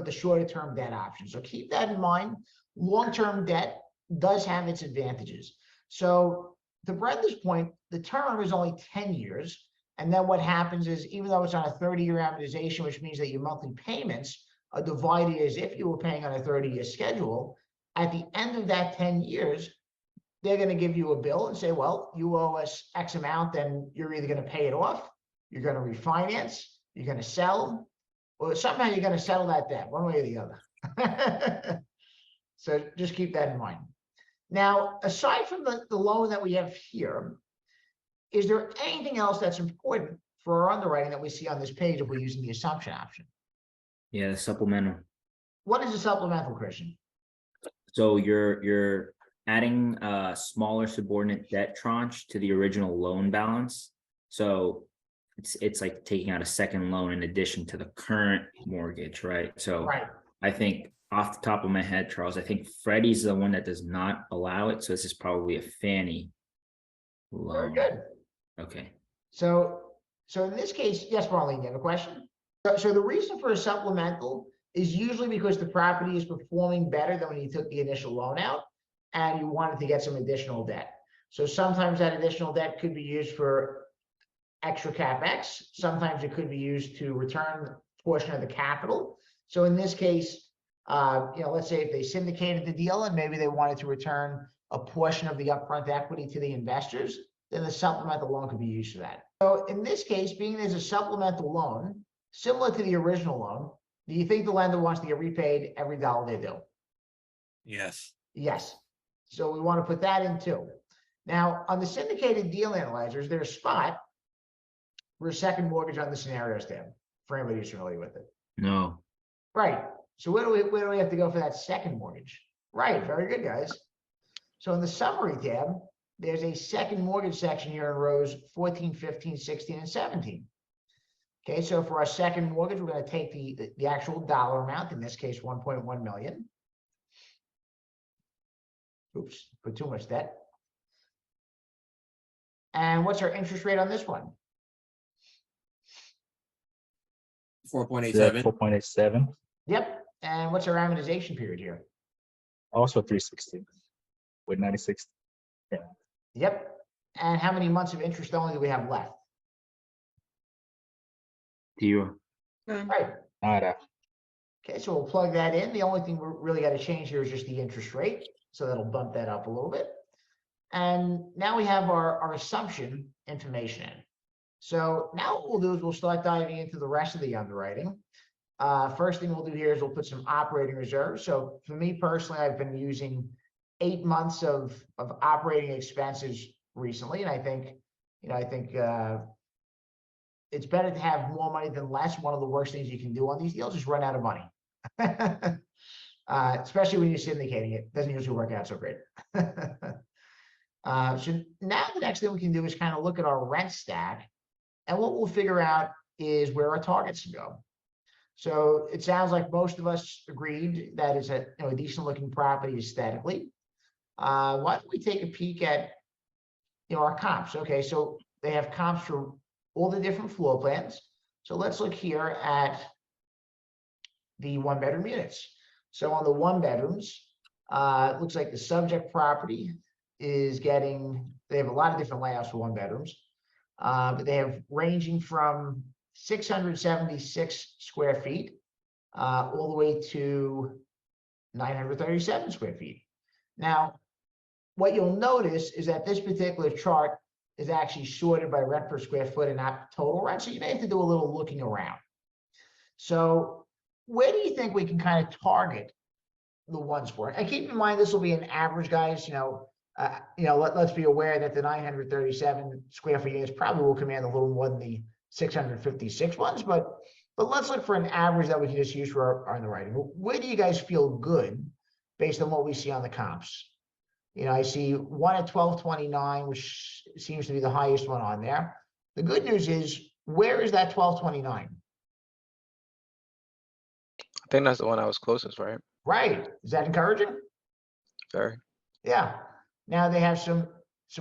the shorter term debt options. So keep that in mind. Long-term debt does have its advantages. So to Brenda's point, the term is only 10 years. And then what happens is, even though it's on a 30-year amortization, which means that your monthly payments are divided as if you were paying on a 30-year schedule, at the end of that 10 years, they're going to give you a bill and say, well, you owe us X amount, then you're either going to pay it off, you're going to refinance, you're going to sell, or somehow you're going to settle that debt, one way or the other. So just keep that in mind. Now, aside from the loan that we have here, is there anything else that's important for our underwriting that we see on this page if we're using the assumption option? Yeah, the supplemental. What is a supplemental, Christian? So you're adding a smaller subordinate debt tranche to the original loan balance. So it's like taking out a second loan in addition to the current mortgage, right? So Right. I think off the top of my head, Charles, I think Freddie's the one that does not allow it. So this is probably a Fannie Very loan. good. Okay. So in this case, yes, Marlene, you have a question? So the reason for a supplemental is usually because the property is performing better than when you took the initial loan out and you wanted to get some additional debt. So sometimes that additional debt could be used for extra CapEx. Sometimes it could be used to return a portion of the capital. So in this case, let's say if they syndicated the deal and maybe they wanted to return a portion of the upfront equity to the investors, then the supplemental loan could be used for that. So in this case, being there's a supplemental loan, similar to the original loan, do you think the lender wants to get repaid every dollar they do? Yes. Yes. So we want to put that in too. Now, on the syndicated deal analyzers, there's a spot for a second mortgage on the scenarios tab, for anybody who's familiar with it. No. Right. So where do we have to go for that second mortgage? Right. Very good, guys. So in the summary tab, there's a second mortgage section here in rows 14, 15, 16, and 17. Okay, so for our second mortgage, we're going to take the actual dollar amount, in this case, 1.1 million. Oops, put too much debt. And what's our interest rate on this one? 4.87. 4.87. Yep. And what's our amortization period here? Also 360 with 96. Yeah. Yep. And how many months of interest only do we have left? Zero. Right. Nada. Okay, so we'll plug that in. The only thing we really got to change here is just the interest rate. So that'll bump that up a little bit. And now we have our assumption information in. So now what we'll do is we'll start diving into the rest of the underwriting. First thing we'll do here is we'll put some operating reserves. So for me personally, I've been using 8 months of operating expenses recently. And I think it's better to have more money than less. One of the worst things you can do on these deals is run out of money. Especially when you're syndicating it. Doesn't usually work out so great. So now the next thing we can do is kind of look at our rent stack. And what we'll figure out is where our targets go. So it sounds like most of us agreed that it's a decent looking property aesthetically. Why don't we take a peek at our comps? Okay, so they have comps for all the different floor plans. So let's look here at the 1-bedroom units. So on the 1 bedrooms, it looks like the subject property is they have a lot of different layouts for 1 bedrooms. But they have ranging from 676 square feet, all the way to 937 square feet. Now, what you'll notice is that this particular chart is actually sorted by rent per square foot and not total rent. So you may have to do a little looking around. So where do you think we can kind of target the ones for? And keep in mind, this will be an average, guys. Let's be aware that the 937 square feet units probably will command a little more than the 656 ones, but let's look for an average that we can just use for our underwriting. Where do you guys feel good based on what we see on the comps? I see one at 1229, which seems to be the highest one on there. The good news is, where is that 1229? I think that's the one I was closest, right? Right. Is that encouraging? Very. Yeah. Now they have some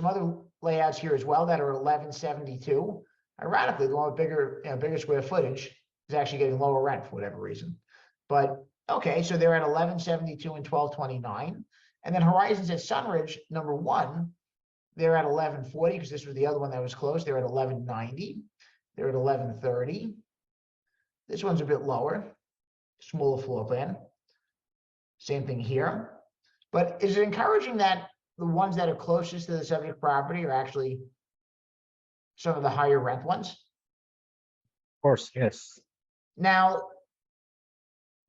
other layouts here as well that are 1172. Ironically, the one with bigger square footage is actually getting lower rent for whatever reason. But okay, so they're at 1172 and 1229. And then Horizons at Sunridge, number one, they're at 1140 because this was the other one that was closed. They're at 1190. They're at 1130. This one's a bit lower, smaller floor plan. Same thing here. But is it encouraging that the ones that are closest to the subject property are actually some of the higher rent ones? Of course, yes. Now,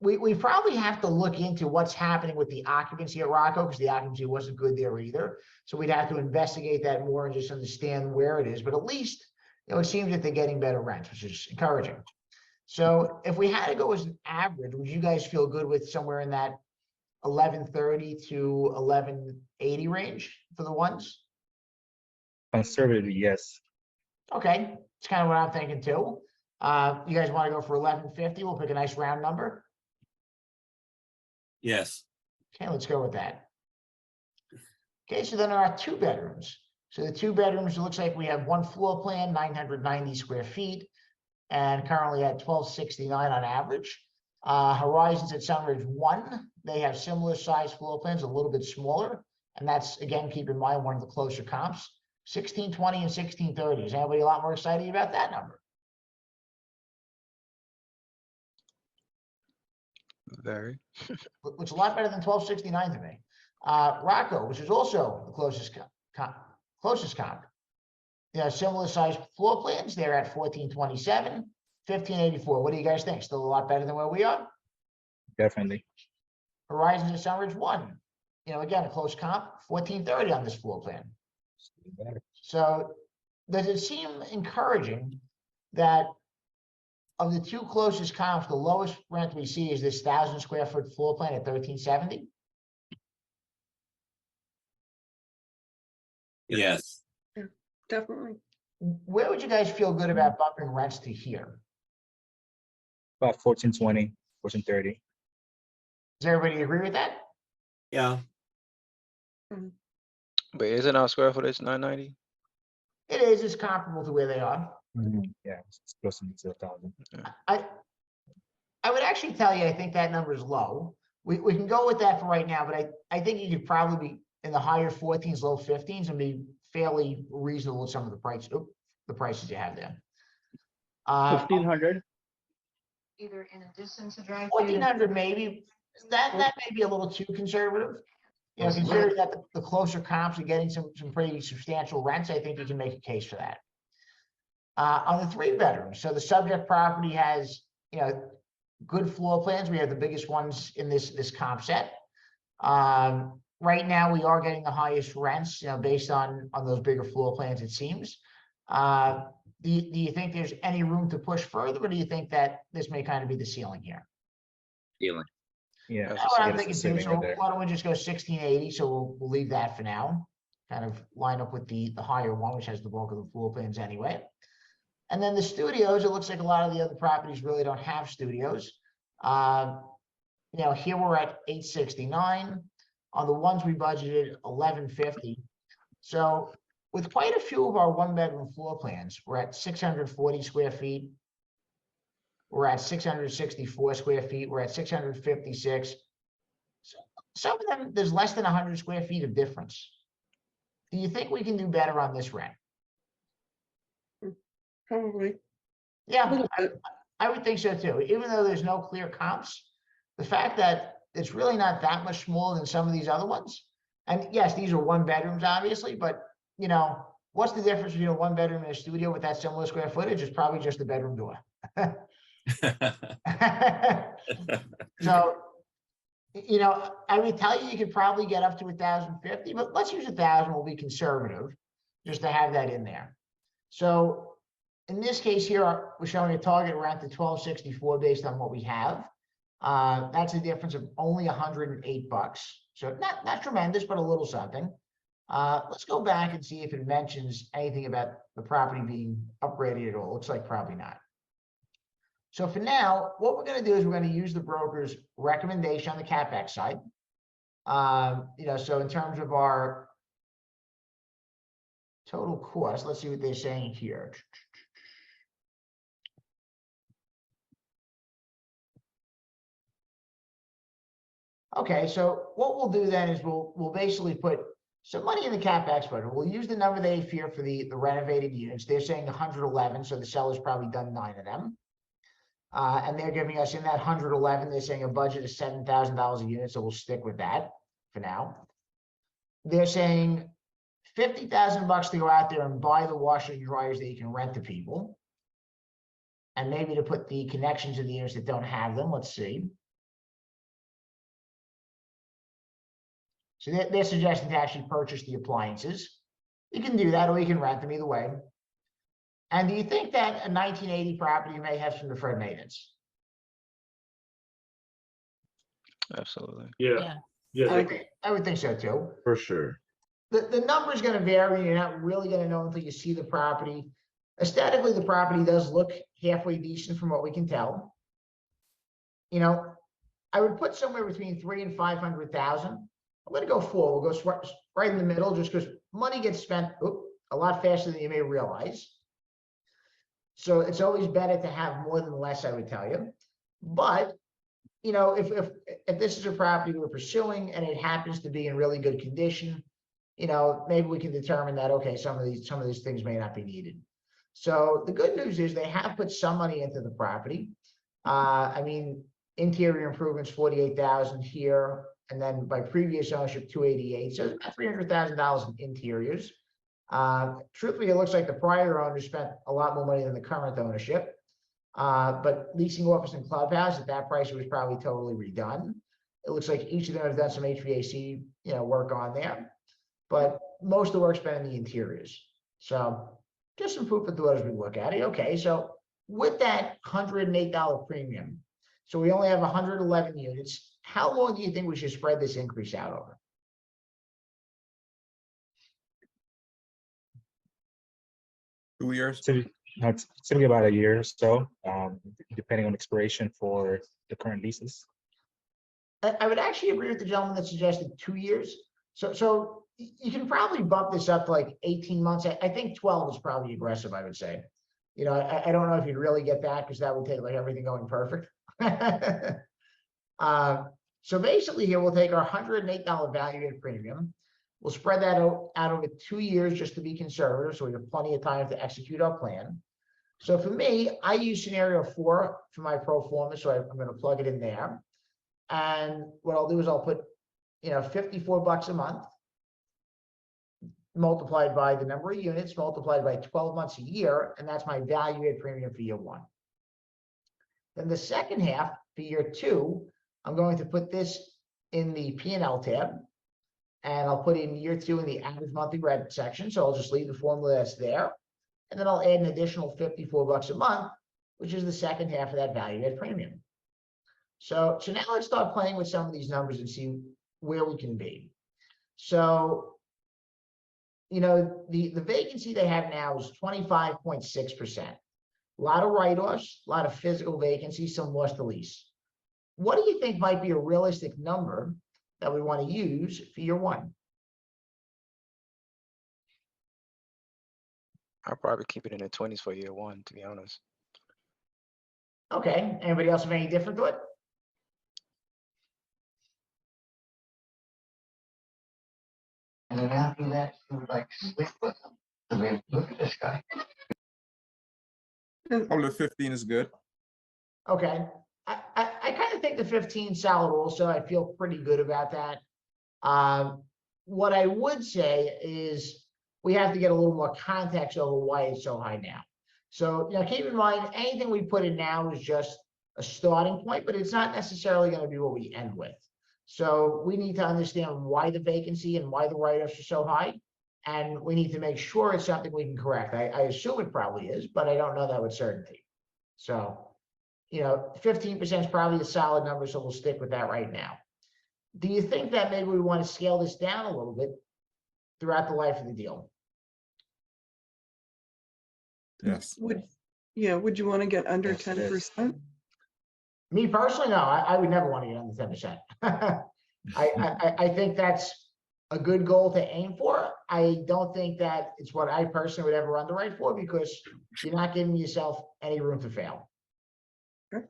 we probably have to look into what's happening with the occupancy at Rocco, because the occupancy wasn't good there either. So we'd have to investigate that more and just understand where it is. But at least, it seems that they're getting better rents, which is encouraging. So if we had to go as an average, would you guys feel good with somewhere in that 1130 to 1180 range for the ones? Conservatively, yes. Okay, it's kind of what I'm thinking too. You guys want to go for 1150? We'll pick a nice round number. Yes. Okay, let's go with that. Okay, so then there are two bedrooms. So the two bedrooms, it looks like we have one floor plan, 990 square feet, and currently at 1269 on average. Horizons at Sunridge 1, they have similar size floor plans, a little bit smaller. And that's, again, keep in mind, one of the closer comps, 1620 and 1630. Is anybody a lot more excited about that number? Very. Looks a lot better than 1269 to me. Rocco, which is also the closest comp. Similar size floor plans. They're at 1427, 1584. What do you guys think? Still a lot better than where we are? Definitely. Horizons at Sunridge 1. Again, a close comp, 1430 on this floor plan. So does it seem encouraging that of the two closest comps, the lowest rent we see is this 1,000 square foot floor plan at 1370? Yes. Yeah, definitely. Where would you guys feel good about bumping rents to here? About 1420, 1430. Does everybody agree with that? Yeah. But isn't our square footage 990? It is. It's comparable to where they are. Yeah, it's close to 1,000. I would actually tell you, I think that number is low. We can go with that for right now, but I think you could probably be in the higher 14s, low 15s, and be fairly reasonable with some of the prices you have there. 1,500. Either in addition to drive. 1,400 maybe. That may be a little too conservative. Considering that the closer comps are getting some pretty substantial rents, I think you can make a case for that. On the 3 bedrooms, so the subject property has, good floor plans. We have the biggest ones in this comp set. Right now, we are getting the highest rents, based on those bigger floor plans, it seems. Do you think there's any room to push further, or do you think that this may kind of be the ceiling here? Feeling. Yeah, That's what I'm thinking too. sitting So right there. why don't we just go 1680? So we'll leave that for now. Kind of line up with the higher one, which has the bulk of the floor plans anyway. And then the studios, it looks like a lot of the other properties really don't have studios. Here we're at 869. On the ones we budgeted, 1150. So with quite a few of our 1-bedroom floor plans, we're at 640 square feet. We're at 664 square feet. We're at 656. Some of them, there's less than 100 square feet of difference. Do you think we can do better on this rent? Probably. Yeah, I would think so too. Even though there's no clear comps, the fact that it's really not that much smaller than some of these other ones. And yes, these are one bedrooms, obviously, but you know, what's the difference between a one bedroom and a studio with that similar square footage? It's probably just the bedroom door. So, you know, I would tell you, you could probably get up to 1,050, but let's use 1,000, we'll be conservative, just to have that in there. So in this case here, we're showing a target rent to 1,264 based on what we have. That's a difference of only $108. So not tremendous, but a little something. Let's go back and see if it mentions anything about the property being upgraded at all. Looks like probably not. So for now, what we're going to do is we're going to use the broker's recommendation on the CapEx side. You know, so in terms of our total cost, let's see what they're saying here. Okay, so what we'll do then is we'll basically put some money in the CapEx budget. We'll use the number they have here for the renovated units. They're saying 111, so the seller's probably done 9 of them. And they're giving us in that 111, they're saying a budget of $7,000 a unit, so we'll stick with that for now. They're saying 50,000 bucks to go out there and buy the washers and dryers that you can rent to people. And maybe to put the connections in the units that don't have them. Let's see. So they're suggesting to actually purchase the appliances. You can do that, or you can rent them, either way. And do you think that a 1980 property may have some deferred maintenance? Absolutely. Yeah. Yeah. I would think so too. For sure. The number is going to vary. You're not really going to know until you see the property. Aesthetically, the property does look halfway decent from what we can tell. You know, I would put somewhere between 300,000 and 500,000. I'm going to go 4. We'll go right in the middle, just because money gets spent a lot faster than you may realize. So it's always better to have more than less, I would tell you. But you know, if this is a property we're pursuing and it happens to be in really good condition, you know, maybe we can determine that, okay, some of these things may not be needed. So the good news is they have put some money into the property. I mean, interior improvements, 48,000 here, and then by previous ownership, 288. So it's about $300,000 in interiors. Truthfully, it looks like the prior owner spent a lot more money than the current ownership. But leasing office and clubhouse at that price was probably totally redone. It looks like each of them have done some HVAC, you know, work on there, but most of the work's been in the interiors. So just some food for thought as we look at it. Okay, so with that $108 premium, so we only have 111 units. How long do you think we should spread this increase out over? Two years. It's typically about a year or so, depending on expiration for the current leases. I would actually agree with the gentleman that suggested 2 years. So you can probably bump this up to like 18 months. I think 12 is probably aggressive, I would say. You know, I don't know if you'd really get that, because that would take like everything going perfect. So basically here, we'll take our $108 value-added premium. We'll spread that out over 2 years just to be conservative, so we have plenty of time to execute our plan. So for me, I use scenario 4 for my pro forma, so I'm going to plug it in there. And what I'll do is I'll put, you know, $54 a month multiplied by the number of units multiplied by 12 months a year, and that's my value-added premium for year 1. Then the second half for year 2, I'm going to put this in the P&L tab, and I'll put in year 2 in the average monthly rent section. So I'll just leave the formula that's there, and then I'll add an additional $54 a month, which is the second half of that value-added premium. So now let's start playing with some of these numbers and see where we can be. So, you know, the vacancy they have now is 25.6%. A lot of write-offs, a lot of physical vacancy, some loss to lease. What do you think might be a realistic number that we want to use for year 1? I'll probably keep it in the 20s for year 1, to be honest. Okay. Anybody else have any different to it? And then after that, you would like sleep with them. I mean, look at this guy. Probably 15 is good. Okay, I kind of think the 15 solid also. I feel pretty good about that. What I would say is we have to get a little more context over why it's so high now. So, keep in mind, anything we put in now is just a starting point, but it's not necessarily going to be what we end with. So we need to understand why the vacancy and why the write-offs are so high. And we need to make sure it's something we can correct. I assume it probably is, but I don't know that with certainty. So, 15% is probably a solid number, so we'll stick with that right now. Do you think that maybe we want to scale this down a little bit throughout the life of the deal? Yes. Would you want to get under Yes, it is. 10%? Me personally, no, I would never want to get under 10%. I think that's a good goal to aim for. I don't think that it's what I personally would ever underwrite for, because you're not giving yourself any room to fail. Okay.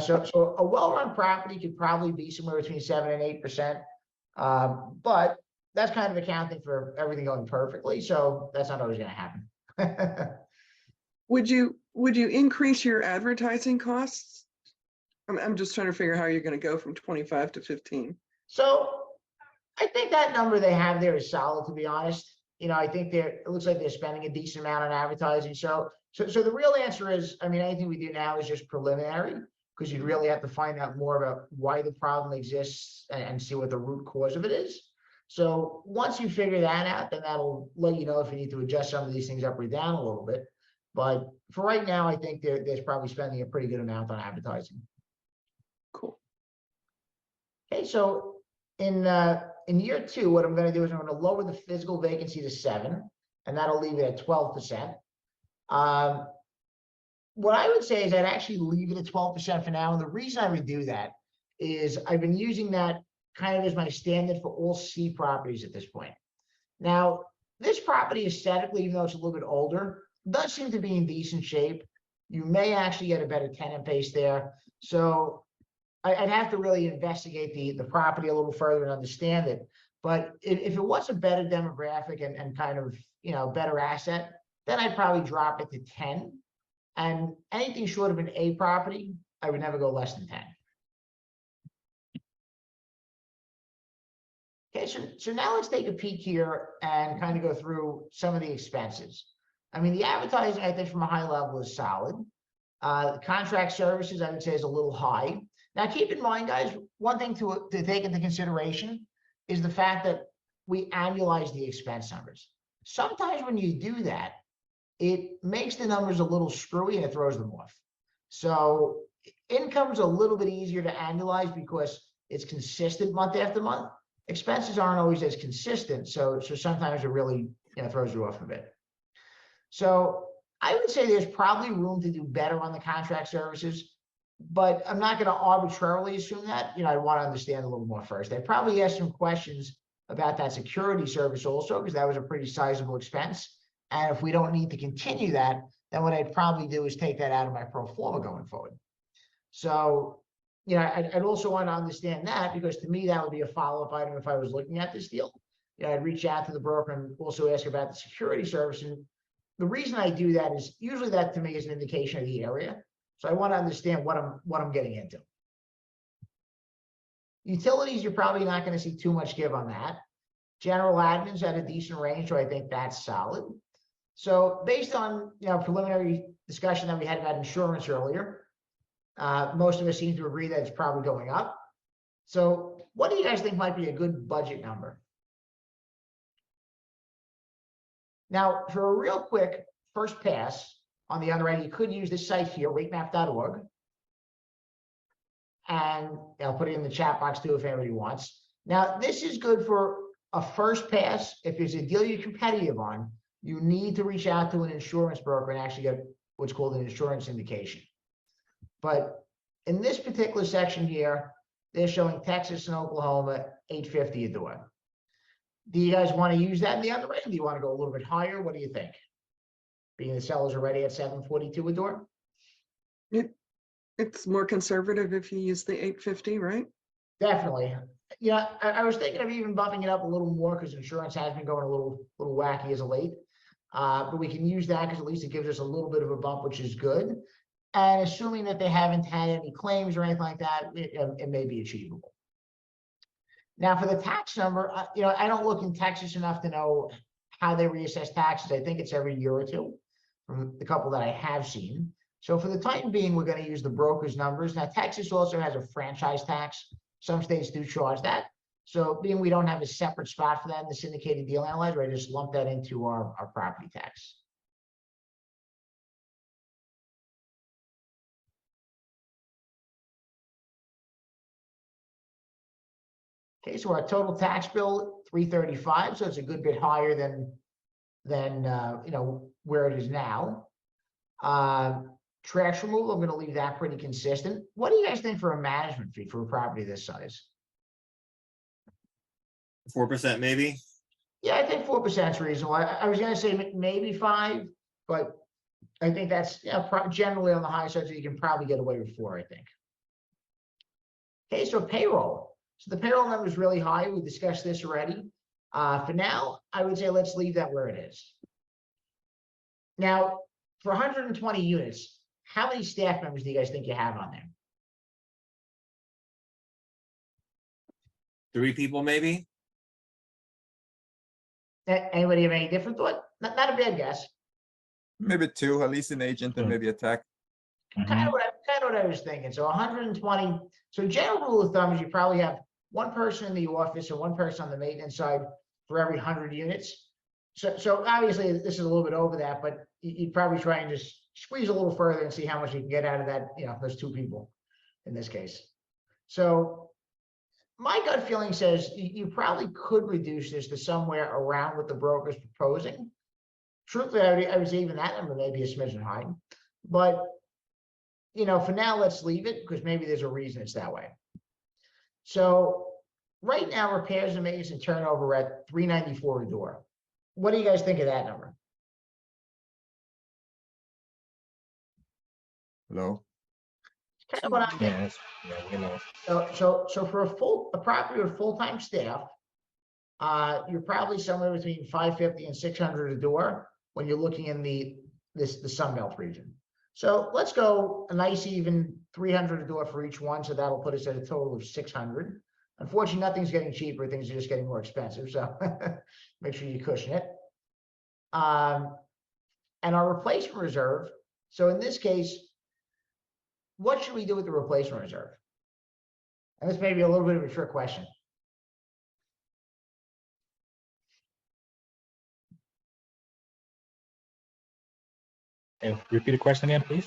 So a well-run property could probably be somewhere between 7 and 8%. But that's kind of accounting for everything going perfectly. So that's not always going to happen. Would you increase your advertising costs? I'm just trying to figure how you're going to go from 25 to 15. So I think that number they have there is solid, to be honest. I think it looks like they're spending a decent amount on advertising. So the real answer is, anything we do now is just preliminary, because you really have to find out more about why the problem exists and see what the root cause of it is. So once you figure that out, then that'll let you know if you need to adjust some of these things up or down a little bit. But for right now, I think there's probably spending a pretty good amount on advertising. Cool. Okay, so in year 2, what I'm going to do is I'm going to lower the physical vacancy to 7, and that'll leave it at 12%. What I would say is I'd actually leave it at 12% for now. And the reason I would do that is I've been using that kind of as my standard for all C properties at this point. Now, this property aesthetically, even though it's a little bit older, does seem to be in decent shape. You may actually get a better tenant base there. So I'd have to really investigate the property a little further and understand it. But if it was a better demographic and kind of, better asset, then I'd probably drop it to 10. And anything short of an A property, I would never go less than 10. Okay, so now let's take a peek here and kind of go through some of the expenses. The advertising, I think, from a high level is solid. Contract services, I would say, is a little high. Now, keep in mind, guys, one thing to take into consideration is the fact that we annualize the expense numbers. Sometimes when you do that, it makes the numbers a little screwy and it throws them off. So income's a little bit easier to annualize because it's consistent month after month. Expenses aren't always as consistent, so sometimes it really throws you off a bit. So I would say there's probably room to do better on the contract services, but I'm not going to arbitrarily assume that. I want to understand a little more first. I'd probably ask some questions about that security service also, because that was a pretty sizable expense. And if we don't need to continue that, then what I'd probably do is take that out of my pro forma going forward. So, I'd also want to understand that, because to me, that would be a follow-up item if I was looking at this deal. I'd reach out to the broker and also ask about the security service. And the reason I do that is usually that to me is an indication of the area. So I want to understand what I'm getting into. Utilities, you're probably not going to see too much give on that. General admin's at a decent range, so I think that's solid. So based on preliminary discussion that we had about insurance earlier, most of us seem to agree that it's probably going up. So what do you guys think might be a good budget number? Now, for a real quick first pass on the underwriting, you could use this site here, ratemap.org. And I'll put it in the chat box too if anybody wants. Now, this is good for a first pass. If there's a deal you're competitive on, you need to reach out to an insurance broker and actually get what's called an insurance indication. But in this particular section here, they're showing Texas and Oklahoma $850 a door. Do you guys want to use that in the underwriting? Do you want to go a little bit higher? What do you think? Being the sellers already at $742 a door? It's more conservative if you use the 850, right? Definitely. I was thinking of even bumping it up a little more because insurance has been going a little wacky as of late. But we can use that because at least it gives us a little bit of a bump, which is good. And assuming that they haven't had any claims or anything like that, it may be achievable. Now, for the tax number, I don't look in Texas enough to know how they reassess taxes. I think it's every year or two from the couple that I have seen. So for the time being, we're going to use the broker's numbers. Now, Texas also has a franchise tax. Some states do charge that. So being we don't have a separate spot for that in the syndicated deal analyzer, I just lump that into our property tax. Okay, so our total tax bill, $335, so it's a good bit higher than where it is now. Trash removal, I'm going to leave that pretty consistent. What do you guys think for a management fee for a property this size? 4% maybe. Yeah, I think 4% is reasonable. I was going to say maybe 5%, but I think that's generally on the high side, so you can probably get away with 4%, I think. Okay, so payroll. So the payroll number is really high. We discussed this already. For now, I would say let's leave that where it is. Now, for 120 units, how many staff members do you guys think you have on there? 3 people maybe. Anybody have any different thought? Not a bad guess. Maybe 2, at least an agent and maybe a tech. Kind of what I was thinking. So 120. So general rule of thumb is you probably have one person in the office and one person on the maintenance side for every 100 units. So obviously this is a little bit over that, but you'd probably try and just squeeze a little further and see how much you can get out of that, those 2 people in this case. So my gut feeling says you probably could reduce this to somewhere around what the broker's proposing. Truthfully, I would say even that number may be a smidgen high, but for now, let's leave it because maybe there's a reason it's that way. So right now, repairs and maintenance and turnover at $394 a door. What do you guys think of that number? Hello? Kind of what I'm thinking. Yes, yeah, we know. So for a property with full-time staff, you're probably somewhere between $550 and $600 a door when you're looking in the Sunbelt region. So let's go a nice even $300 a door for each one. So that'll put us at a total of $600. Unfortunately, nothing's getting cheaper. Things are just getting more expensive. So make sure you cushion it. And our replacement reserve. So in this case, what should we do with the replacement reserve? And this may be a little bit of a trick question. And repeat the question again, please.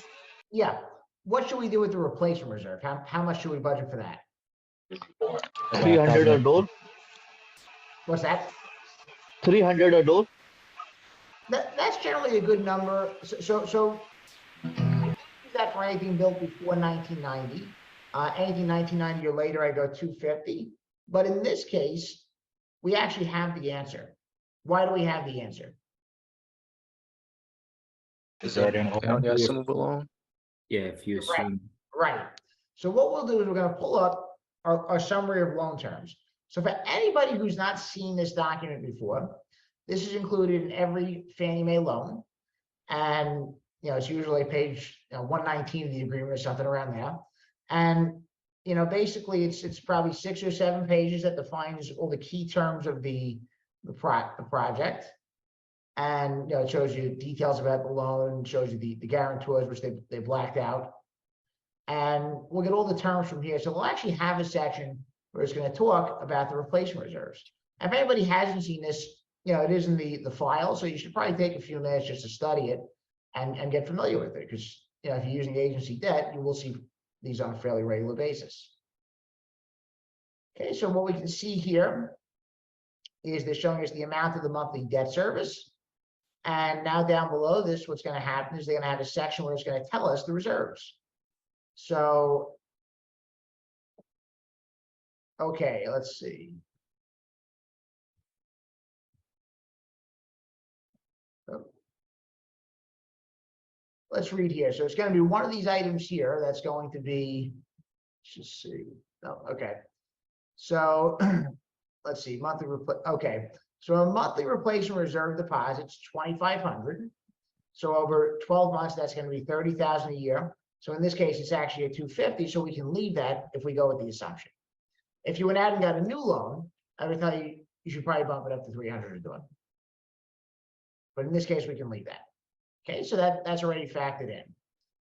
Yeah. What should we do with the replacement reserve? How much should we budget for that? 300 a door. What's that? 300 a door. That's generally a good number. So that for anything built before 1990. Anything 1990 or later, I go 250. But in this case, we actually have the answer. Why do we have the answer? Is already it on the assumable loan? Yeah, if you assume. Right. So what we'll do is we're going to pull up our summary of loan terms. So for anybody who's not seen this document before, this is included in every Fannie Mae loan. And, it's usually page 119 of the agreement or something around there. And, basically it's probably 6 or 7 pages that defines all the key terms of the project. And it shows you details about the loan, shows you the guarantors, which they've blacked out. And we'll get all the terms from here. So we'll actually have a section where it's going to talk about the replacement reserves. If anybody hasn't seen this, it is in the file. So you should probably take a few minutes just to study it and get familiar with it. Because if you're using agency debt, you will see these on a fairly regular basis. Okay, so what we can see here is they're showing us the amount of the monthly debt service. And now down below this, what's going to happen is they're going to have a section where it's going to tell us the reserves. So, okay, let's see. Let's read here. So it's going to be one of these items here that's going to be, let's just see. Oh, okay. So let's see, monthly, okay. So a monthly replacement reserve deposit's 2,500. So over 12 months, that's going to be 30,000 a year. So in this case, it's actually at 250. So we can leave that if we go with the assumption. If you went out and got a new loan, I would tell you you should probably bump it up to 300 to do it. But in this case, we can leave that. Okay, so that's already factored in.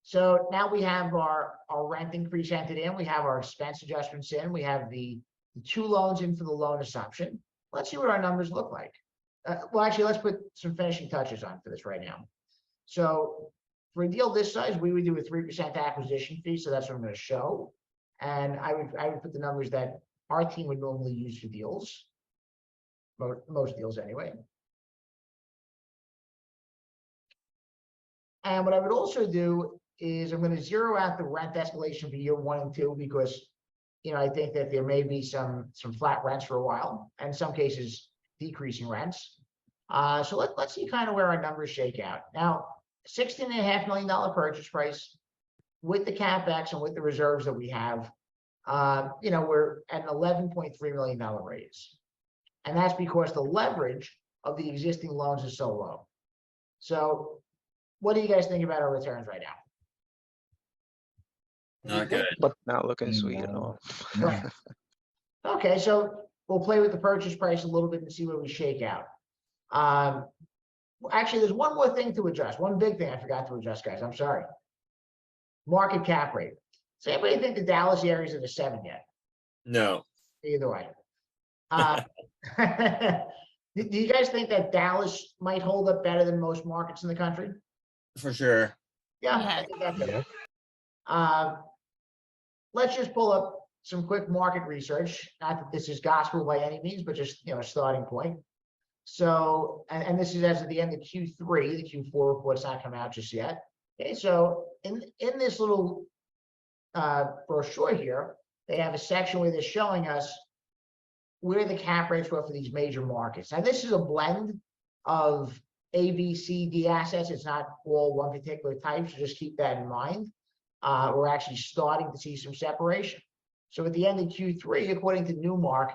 So now we have our rent increase entered in. We have our expense adjustments in. We have the 2 loans in for the loan assumption. Let's see what our numbers look like. Well, actually, let's put some finishing touches on for this right now. So for a deal this size, we would do a 3% acquisition fee. So that's what I'm going to show. And I would put the numbers that our team would normally use for deals. Most deals anyway. And what I would also do is I'm going to zero out the rent escalation for year 1 and 2 because, I think that there may be some flat rents for a while, and in some cases decreasing rents. So let's see kind of where our numbers shake out. Now, $16.5 million purchase price with the CapEx and with the reserves that we have, we're at an $11.3 million raise. And that's because the leverage of the existing loans is so low. So what do you guys think about our returns right now? Not good. But not looking sweet at all. Right. Okay, so we'll play with the purchase price a little bit and see where we shake out. Actually, there's one more thing to adjust. One big thing I forgot to adjust, guys. I'm sorry. Market cap rate. Does anybody think the Dallas area is at a 7 yet? No. Either way. Do you guys think that Dallas might hold up better than most markets in the country? For sure. Yeah, I think that could. Let's just pull up some quick market research. Not that this is gospel by any means, but just a starting point. So, and this is as of the end of Q3. The Q4 report's not come out just yet. Okay, so in this little brochure here, they have a section where they're showing us where the cap rates were for these major markets. Now, this is a blend of A, B, C, D assets. It's not all one particular type, so just keep that in mind. We're actually starting to see some separation. So at the end of Q3, according to Newmark,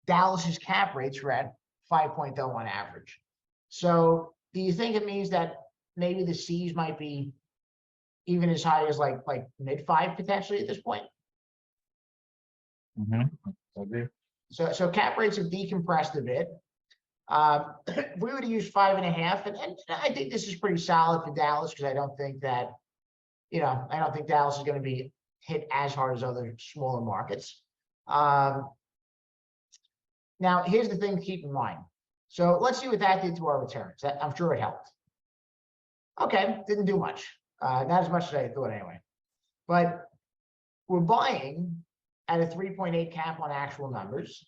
Dallas's cap rates were at 5.0 on average. So do you think it means that maybe the C's might be even as high as like mid-5 potentially at this point? Okay. So cap rates have decompressed a bit. If we were to use 5.5, and I think this is pretty solid for Dallas because I don't think that, I don't think Dallas is going to be hit as hard as other smaller markets. Now, here's the thing to keep in mind. So let's see what that did to our returns. I'm sure it helped. Okay, didn't do much. Not as much as I thought anyway. But we're buying at a 3.8 cap on actual numbers.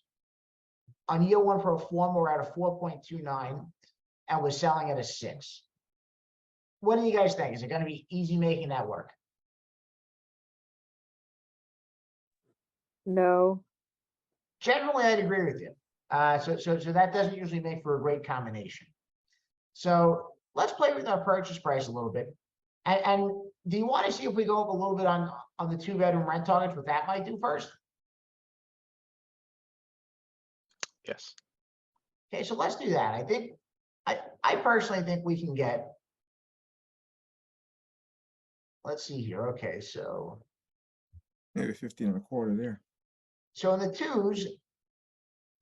On year 1 pro forma, we're at a 4.29, and we're selling at a 6. What do you guys think? Is it going to be easy making that work? No. Generally, I'd agree with you. So that doesn't usually make for a great combination. So let's play with our purchase price a little bit. And do you want to see if we go up a little bit on the 2-bedroom rent targets, what that might do first? Yes. Okay, so let's do that. I think, I personally think we can get, let's see here. Okay, so. Maybe 15.25 there. So in the 2s,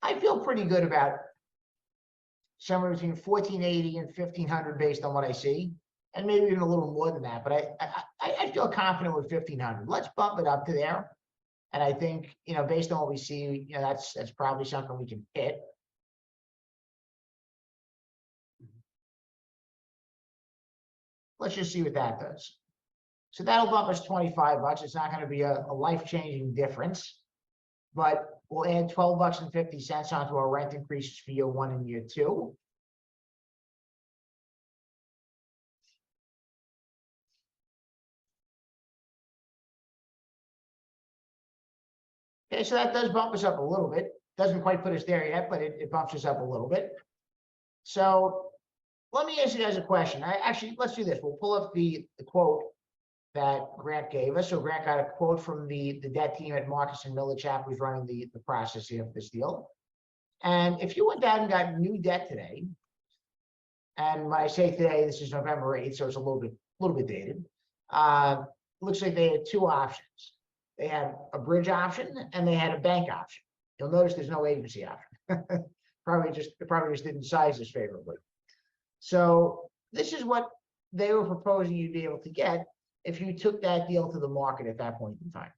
I feel pretty good about somewhere between 1,480 and 1,500 based on what I see, and maybe even a little more than that. But I feel confident with 1,500. Let's bump it up to there. And I think, based on what we see, that's probably something we can hit. Let's just see what that does. So that'll bump us $25. It's not going to be a life-changing difference, but we'll add $12.50 onto our rent increases for year 1 and year 2. Okay, so that does bump us up a little bit. Doesn't quite put us there yet, but it bumps us up a little bit. So let me ask you guys a question. Actually, let's do this. We'll pull up the quote that Grant gave us. So Grant got a quote from the debt team at Marcus and Millichap, who's running the process here for this deal. And if you went down and got new debt today, and when I say today, this is November 8th, so it's a little bit dated. Looks like they had two options. They had a bridge option and they had a bank option. You'll notice there's no agency option. Probably just didn't size as favorably. So this is what they were proposing you'd be able to get if you took that deal to the market at that point in time.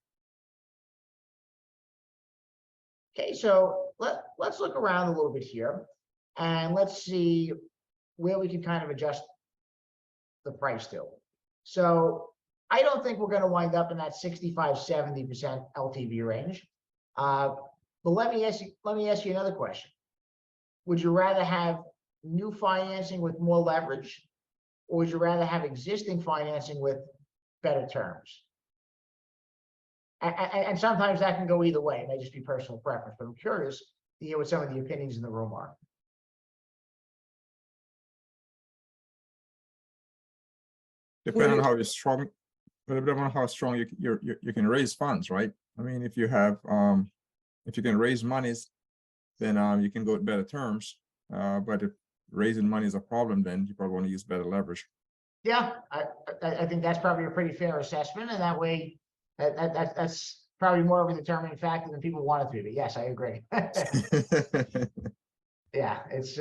Okay, so let's look around a little bit here and let's see where we can kind of adjust the price to. So I don't think we're going to wind up in that 65-70% LTV range. But let me ask you another question. Would you rather have new financing with more leverage, or would you rather have existing financing with better terms? And sometimes that can go either way. It may just be personal preference, but I'm curious to hear what some of the opinions in the room are. Depending on how strong you can raise funds, right? I mean, if you have if you can raise monies, then you can go with better terms. But if raising money is a problem, then you probably want to use better leverage. Yeah, I think that's probably a pretty fair assessment, and that way, that's probably more of a determining factor than people want it to be. But yes, I agree. Yeah, it's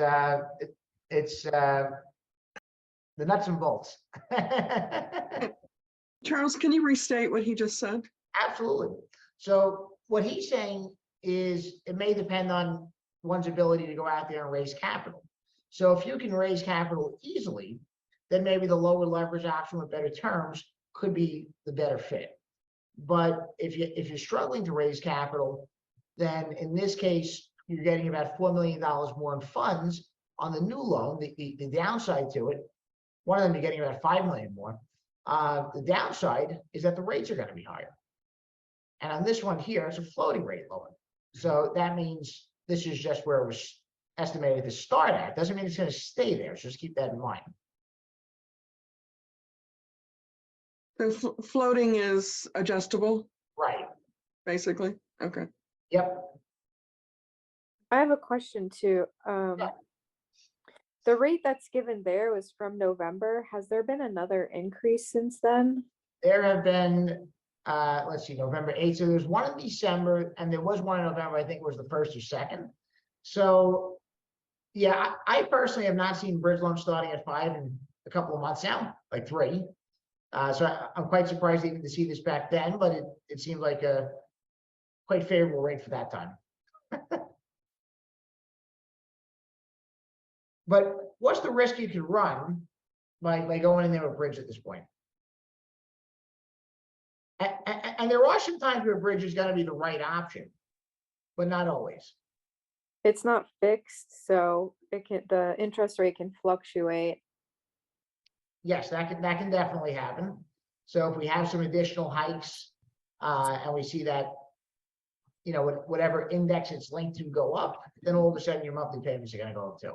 the nuts and bolts. Charles, can you restate what he just said? Absolutely. So what he's saying is it may depend on one's ability to go out there and raise capital. So if you can raise capital easily, then maybe the lower leverage option with better terms could be the better fit. But if you're struggling to raise capital, then in this case, you're getting about $4 million more in funds on the new loan. The downside to it, one of them you're getting about $5 million more. The downside is that the rates are going to be higher. And on this one here, it's a floating rate loan. So that means this is just where it was estimated to start at. Doesn't mean it's going to stay there. So just keep that in mind. So floating is adjustable, Right. basically? Okay. Yep. I have a question too. The rate that's given there was from November. Has there been another increase since then? There have been, let's see, November 8th. So there's one in December and there was one in November. I think it was the 1st or 2nd. So yeah, I personally have not seen bridge loans starting at 5 in a couple of months now, like 3. So I'm quite surprised even to see this back then, but it seemed like a quite favorable rate for that time. But what's the risk you could run by going in there with bridge at this point? And there are some times where bridge is going to be the right option, but not always. It's not fixed, so the interest rate can fluctuate. Yes, that can definitely happen. So if we have some additional hikes, and we see that, you know, whatever index it's linked to go up, then all of a sudden your monthly payments are going to go up too.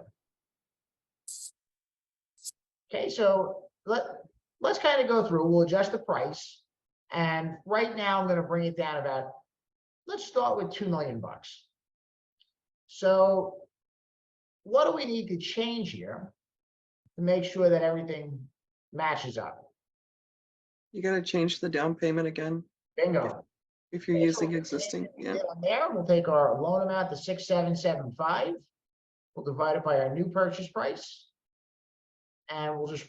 Okay, so let's kind of go through. We'll adjust the price, and right now I'm going to bring it down about. Let's start with $2 million. So what do we need to change here to make sure that everything matches up? You got to change the down payment again. Bingo. If you're using existing, yeah. There, we'll take our loan amount to 6,775. We'll divide it by our new purchase price, and we'll just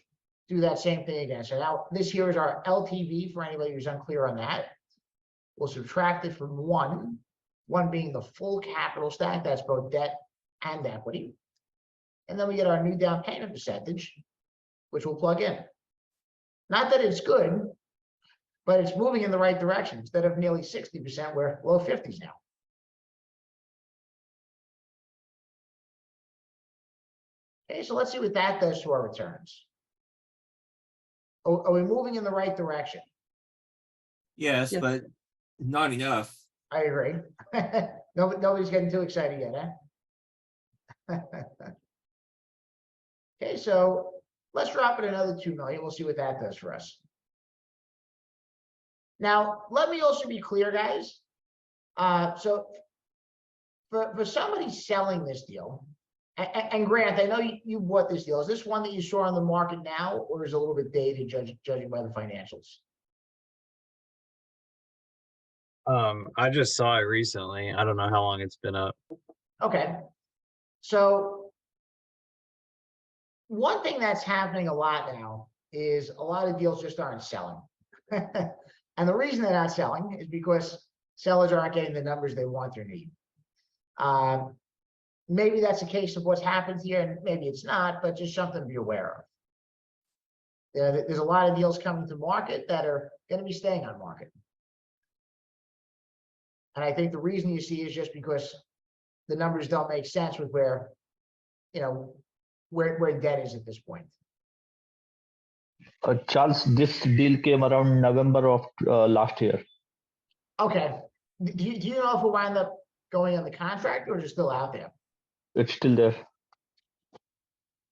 do that same thing again. So now this here is our LTV for anybody who's unclear on that. We'll subtract it from 1 being the full capital stack. That's both debt and equity. And then we get our new down payment percentage, which we'll plug in. Not that it's good, but it's moving in the right direction. Instead of nearly 60%, we're low 50s now. Okay, so let's see what that does to our returns. Are we moving in the right direction? Yes, Yeah. but not enough. I agree. Nobody's getting too excited yet, huh? Okay, so let's drop it another $2 million. We'll see what that does for us. Now, let me also be clear, guys. So for somebody selling this deal, and Grant, I know you bought this deal. Is this one that you saw on the market now, or is it a little bit dated judging by the financials? I just saw it recently. I don't know how long it's been up. Okay. So one thing that's happening a lot now is a lot of deals just aren't selling. And the reason they're not selling is because sellers aren't getting the numbers they want or need. Maybe that's a case of what's happened here, and maybe it's not, but just something to be aware of. There's a lot of deals coming to market that are going to be staying on market. And I think the reason you see is just because the numbers don't make sense with where, where debt is at this point. Charles, this deal came around November of last year. Okay. Do you know if it wound up going on the contract or is it still out there? It's still there.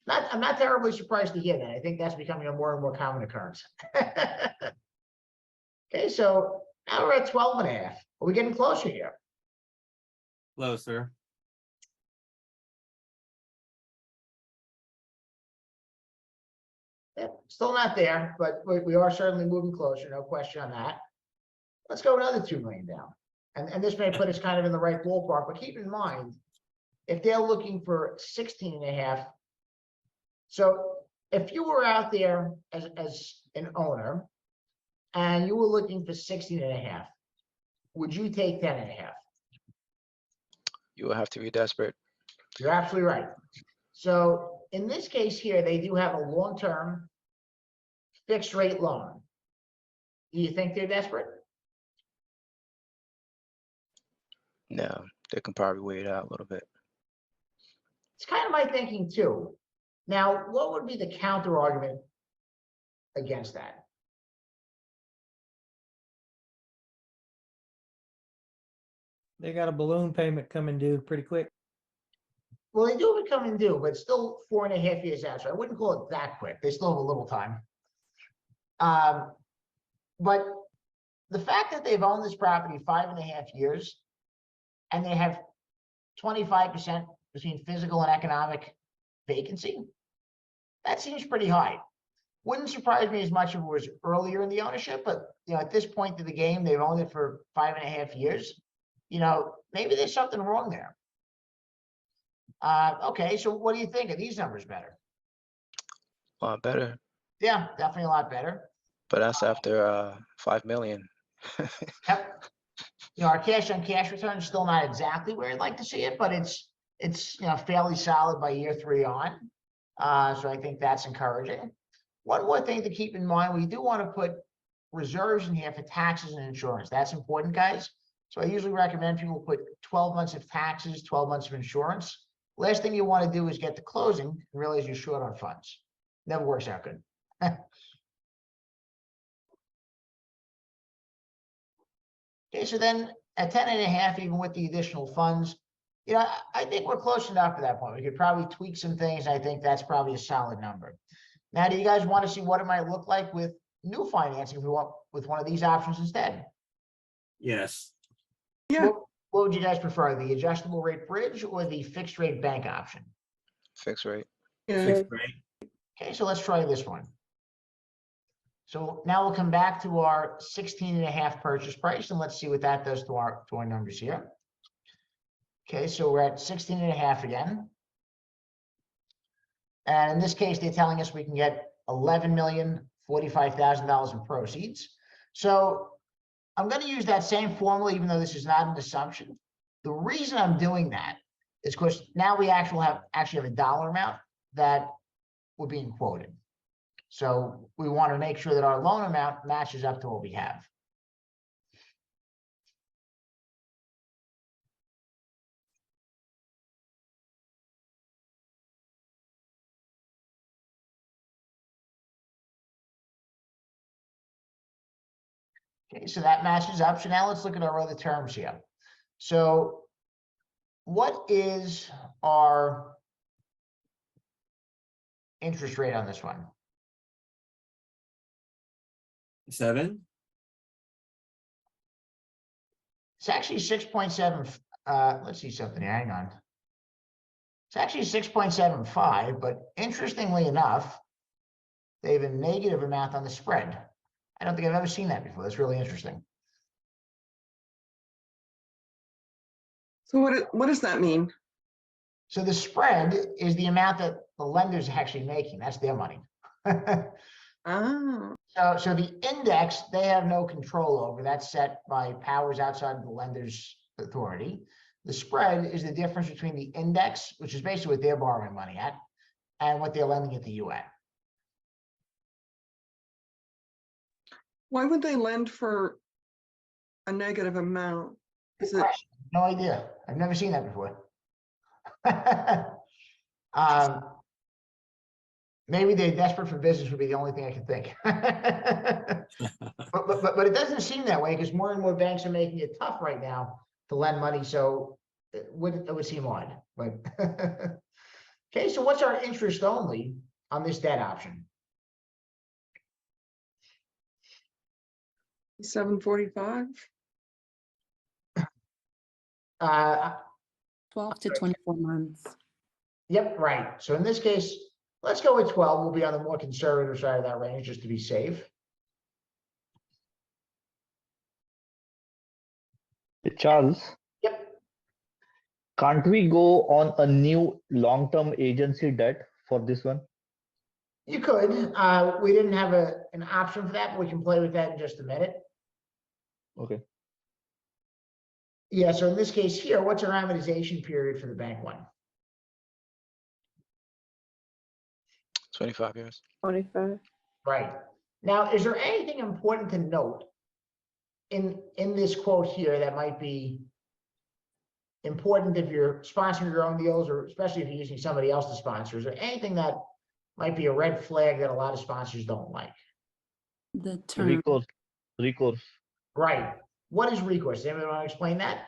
I'm not terribly surprised to hear that. I think that's becoming a more and more common occurrence. Okay, so now we're at 12.5. Are we getting closer here? Closer. Yeah, still not there, but we are certainly moving closer, no question on that. Let's go another 2 million down. And this may put us kind of in the right ballpark, but keep in mind, if they're looking for 16.5, so if you were out there as an owner and you were looking for 16.5, would you take 10.5? You will have to be desperate. You're absolutely right. So in this case here, they do have a long-term fixed rate loan. Do you think they're desperate? No, they can probably wait it out a little bit. It's kind of my thinking too. Now, what would be the counter argument against that? They got a balloon payment coming due pretty quick. Well, they do have it coming due, but still 4.5 years out. So I wouldn't call it that quick. They still have a little time. But the fact that they've owned this property 5.5 years and they have 25% between physical and economic vacancy, that seems pretty high. Wouldn't surprise me as much if it was earlier in the ownership, but at this point of the game, they've owned it for 5.5 years. Maybe there's something wrong there. Okay, so what do you think? Are these numbers better? A lot better, Yeah, definitely a lot better. but that's after 5 million. Yep. Our cash on cash return is still not exactly where I'd like to see it, but it's fairly solid by year 3 on. So I think that's encouraging. One more thing to keep in mind, we do want to put reserves in here for taxes and insurance. That's important, guys. So I usually recommend people put 12 months of taxes, 12 months of insurance. Last thing you want to do is get to closing and realize you're short on funds. Never works out good. Okay, so then at 10.5, even with the additional funds, I think we're close enough to that point. We could probably tweak some things. I think that's probably a solid number. Now, do you guys want to see what it might look like with new financing if we want with one of these options instead? Yes. Yeah. What would you guys prefer, the adjustable rate bridge or the fixed rate bank option? Fixed rate. Yeah. Fixed rate. Okay, so let's try this one. So now we'll come back to our 16.5 purchase price and let's see what that does to our numbers here. Okay, so we're at 16.5 again. And in this case, they're telling us we can get $11,045,000 in proceeds. So I'm going to use that same formula, even though this is not an assumption. The reason I'm doing that is because now we actually have a dollar amount that we're being quoted. So we want to make sure that our loan amount matches up to what we have. Okay, so that matches up. So now let's look at our other terms here. So what is our interest rate on this one? 7. It's actually 6.7. let's see something here, hang on. It's actually 6.75, but interestingly enough, they have a negative amount on the spread. I don't think I've ever seen that before. That's really interesting. So what does that mean? So the spread is the amount that the lender's actually making. That's their money. Ah, So the index, they have no control over. That's set by powers outside the lender's authority. The spread is the difference between the index, which is basically what they're borrowing money at, and what they're lending it to you at. why would they lend for a negative amount? Is it, No idea. I've never seen that before. Maybe they're desperate for business would be the only thing I can think. But it doesn't seem that way because more and more banks are making it tough right now to lend money. So it would seem odd. But okay, so what's our interest only on this debt option? 745? 12 to 24 months. Yep, right. So in this case, let's go with 12. We'll be on the more conservative side of that range just to be safe. Charles, Yep. can't we go on a new long-term agency debt for this one? You could. We didn't have an option for that, but we can play with that in just a minute. Okay. Yeah, so in this case here, what's our amortization period for the bank one? 25 years. 25. Right. Now, is there anything important to note in this quote here that might be important if you're sponsoring your own deals, or especially if you're using somebody else to sponsor? Is there anything that might be a red flag that a lot of sponsors don't like? The term. Recourse. Right. What is recourse? Does anybody want to explain that?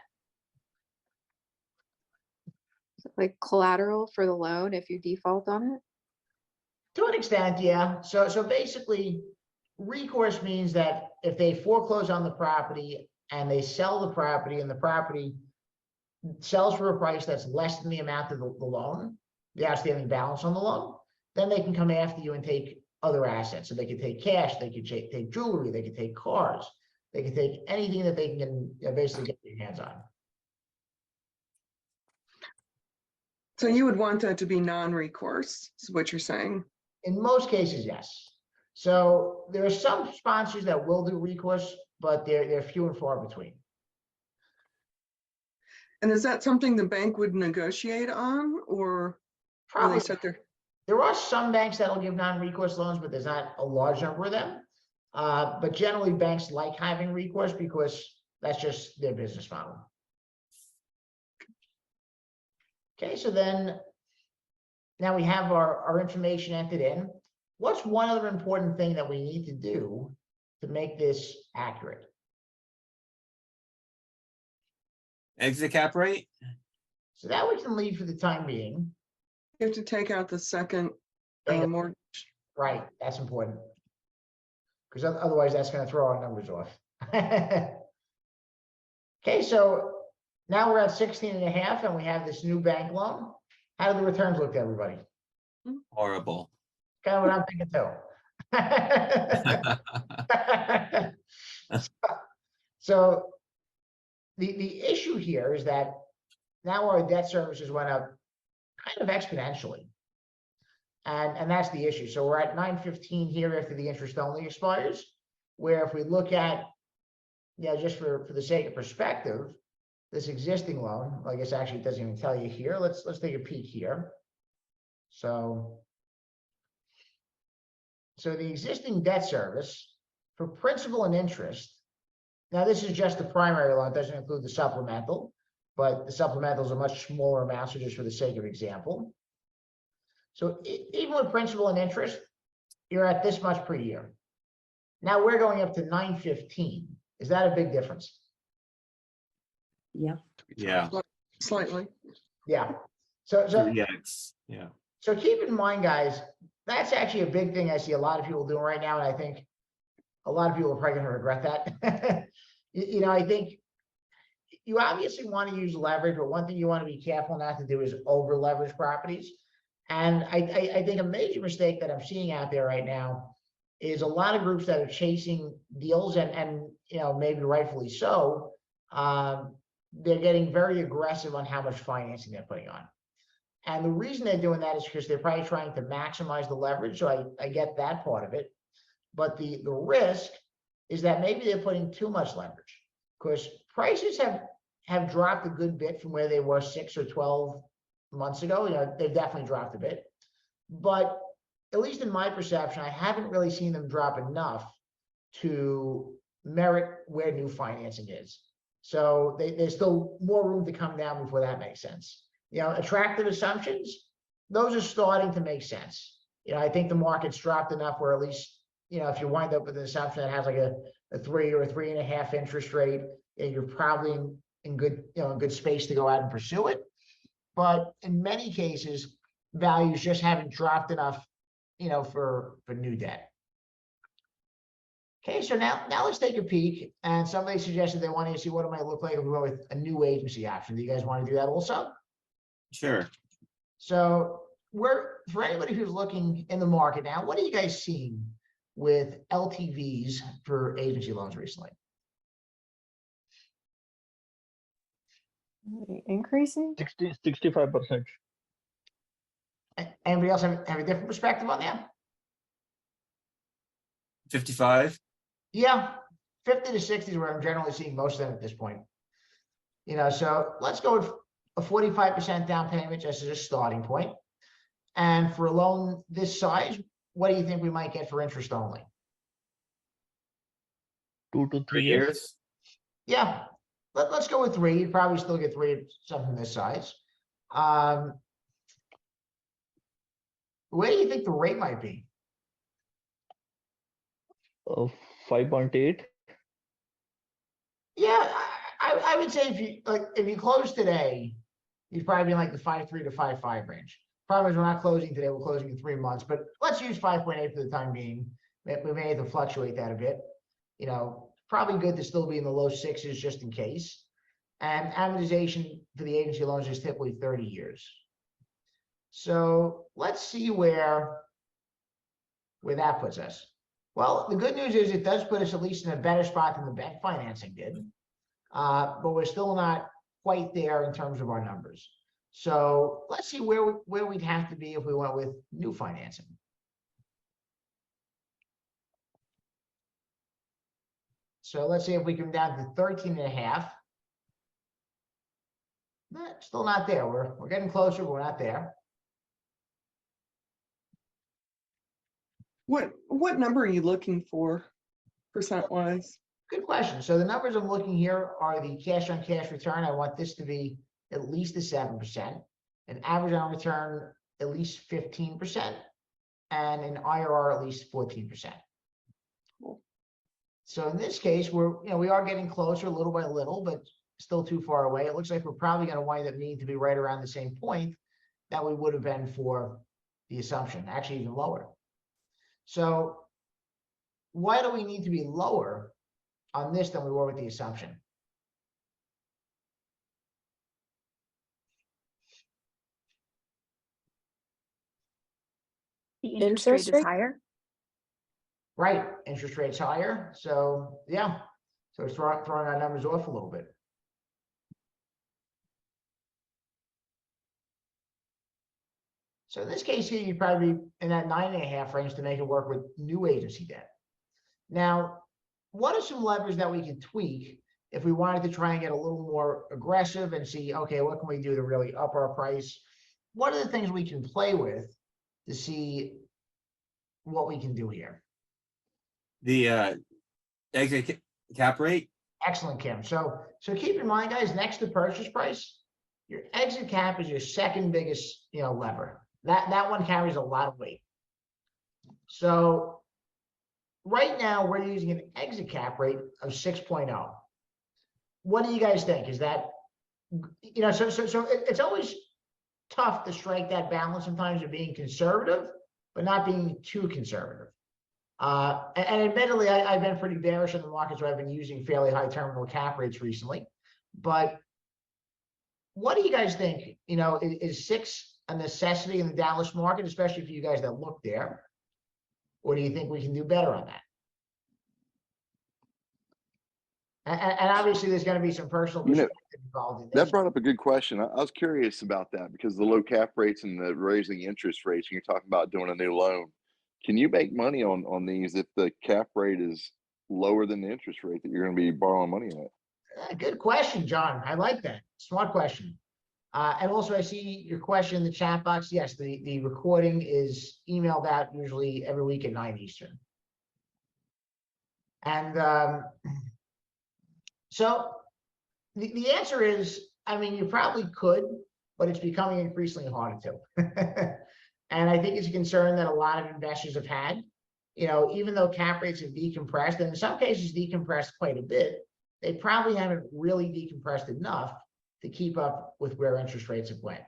Like collateral for the loan if you default on it? To an extent, yeah. So basically, recourse means that if they foreclose on the property and they sell the property and the property sells for a price that's less than the amount of the loan, the outstanding balance on the loan, then they can come after you and take other assets. So they could take cash, they could take jewelry, they could take cars, they could take anything that they can basically get their hands on. So you would want that to be non-recourse, is what you're saying? In most cases, yes. So there are some sponsors that will do recourse, but they're few and far between. And is that something the bank would negotiate on, or will they set their? There are some banks that will give non-recourse loans, but there's not a large number of them. But generally, banks like having recourse because that's just their business model. Okay, so then now we have our information entered in. What's one other important thing that we need to do to make this accurate? Exit cap rate? So that we can leave for the time being. You have to take out the second mortgage. Right, that's important. Because otherwise that's going to throw our numbers off. Okay, so now we're at 16.5 and we have this new bank loan. How do the returns look to everybody? Horrible. Kind of what I'm thinking too. So the issue here is that now our debt services went up kind of exponentially. And that's the issue. So we're at 915 here after the interest only expires, where if we look at, just for the sake of perspective, this existing loan, I guess actually it doesn't even tell you here. Let's take a peek here. So the existing debt service for principal and interest, now this is just the primary loan, it doesn't include the supplemental, but the supplemental is a much smaller amount, so just for the sake of example. So even with principal and interest, you're at this much per year. Now we're going up to 915. Is that a big difference? Yeah. Yeah. Slightly. Yeah. So Yes. Yeah. So keep in mind, guys, that's actually a big thing I see a lot of people doing right now, and I think a lot of people are probably going to regret that. I think you obviously want to use leverage, but one thing you want to be careful not to do is over leverage properties. And I think a major mistake that I'm seeing out there right now is a lot of groups that are chasing deals and you know, maybe rightfully so. They're getting very aggressive on how much financing they're putting on. And the reason they're doing that is because they're probably trying to maximize the leverage. So I get that part of it. But the risk is that maybe they're putting too much leverage, because prices have dropped a good bit from where they were 6 or 12 months ago. You know, they've definitely dropped a bit. But at least in my perception, I haven't really seen them drop enough to merit where new financing is. So there's still more room to come down before that makes sense. You know, attractive assumptions, those are starting to make sense. You know, I think the market's dropped enough where at least, you know, if you wind up with an assumption that has like a 3 or a 3.5 interest rate, you're probably in good, you know, in good space to go out and pursue it. But in many cases, values just haven't dropped enough, you know, for new debt. Okay, so now let's take a peek. And somebody suggested they wanted to see what it might look like if we went with a new agency option. Do you guys want to do that also? Sure. So for anybody who's looking in the market now, what are you guys seeing with LTVs for agency loans recently? Increasing? 65%. Anybody else have a different perspective on that? 55. Yeah, 50 to 60 is where I'm generally seeing most of them at this point. You know, so let's go with a 45% down payment just as a starting point. And for a loan this size, what do you think we might get for interest only? 2 to 3 3 years. years. Yeah, let's go with 3. You'd probably still get 3 at something this size. Where do you think the rate might be? 5.8. Yeah, I would say if you close today, you'd probably be in like the 5.3 to 5.5 range. Problem is we're not closing today, we're closing in 3 months, but let's use 5.8 for the time being. We may have to fluctuate that a bit. You know, probably good to still be in the low 6s just in case. And amortization for the agency loans is typically 30 years. So let's see where that puts us. Well, the good news is it does put us at least in a better spot than the bank financing did. But we're still not quite there in terms of our numbers. So let's see where we'd have to be if we went with new financing. So let's say if we come down to 13.5. Still not there. We're getting closer, but we're not there. What number are you looking for, percent-wise? Good question. So the numbers I'm looking here are the cash on cash return. I want this to be at least a 7%, an average on return at least 15%, and an IRR at least 14%. Cool. So in this case, we are getting closer little by little, but still too far away. It looks like we're probably going to wind up needing to be right around the same point that we would have been for the assumption, actually even lower. So why do we need to be lower on this than we were with the assumption? The interest rate is higher. Right, interest rates higher. So yeah, so it's throwing our numbers off a little bit. So in this case here, you'd probably be in that 9.5 range to make it work with new agency debt. Now, what are some levers that we can tweak if we wanted to try and get a little more aggressive and see, okay, what can we do to really up our price? What are the things we can play with to see what we can do here? The exit cap rate. Excellent, Kim. So keep in mind, guys, next to purchase price, your exit cap is your second biggest, lever. That one carries a lot of weight. So right now we're using an exit cap rate of 6.0. What do you guys think? Is that, so it's always tough to strike that balance sometimes of being conservative, but not being too conservative. And admittedly, I've been pretty bearish in the markets where I've been using fairly high terminal cap rates recently. But what do you guys think? You know, is 6 a necessity in the Dallas market, especially for you guys that look there? Or do you think we can do better on that? And obviously, there's going to be some personal perspective involved in this. That brought up a good question. I was curious about that because the low cap rates and the raising interest rates, you're talking about doing a new loan. Can you make money on these if the cap rate is lower than the interest rate that you're going to be borrowing money at? Good question, John. I like that. Smart question. And also, I see your question in the chat box. Yes, the recording is emailed out usually every week at 9 Eastern. And so the answer is, I mean, you probably could, but it's becoming increasingly harder to. And I think it's a concern that a lot of investors have had. You know, even though cap rates have decompressed, and in some cases decompressed quite a bit, they probably haven't really decompressed enough to keep up with where interest rates have went.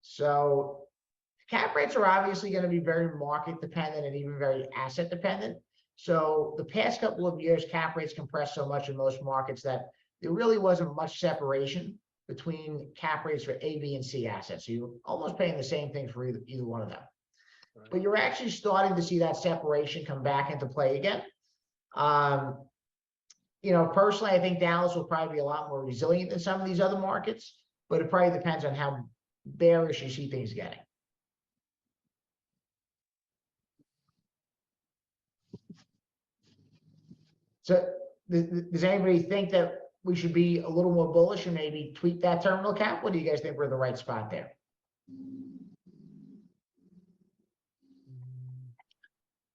So cap rates are obviously going to be very market dependent and even very asset dependent. So the past couple of years, cap rates compressed so much in most markets that there really wasn't much separation between cap rates for A, B, and C assets. So you're almost paying the same thing for either one of them. But you're actually starting to see that separation come back into play again. You know, personally, I think Dallas will probably be a lot more resilient than some of these other markets, but it probably depends on how bearish you see things getting. So does anybody think that we should be a little more bullish and maybe tweak that terminal cap? What do you guys think we're in the right spot there?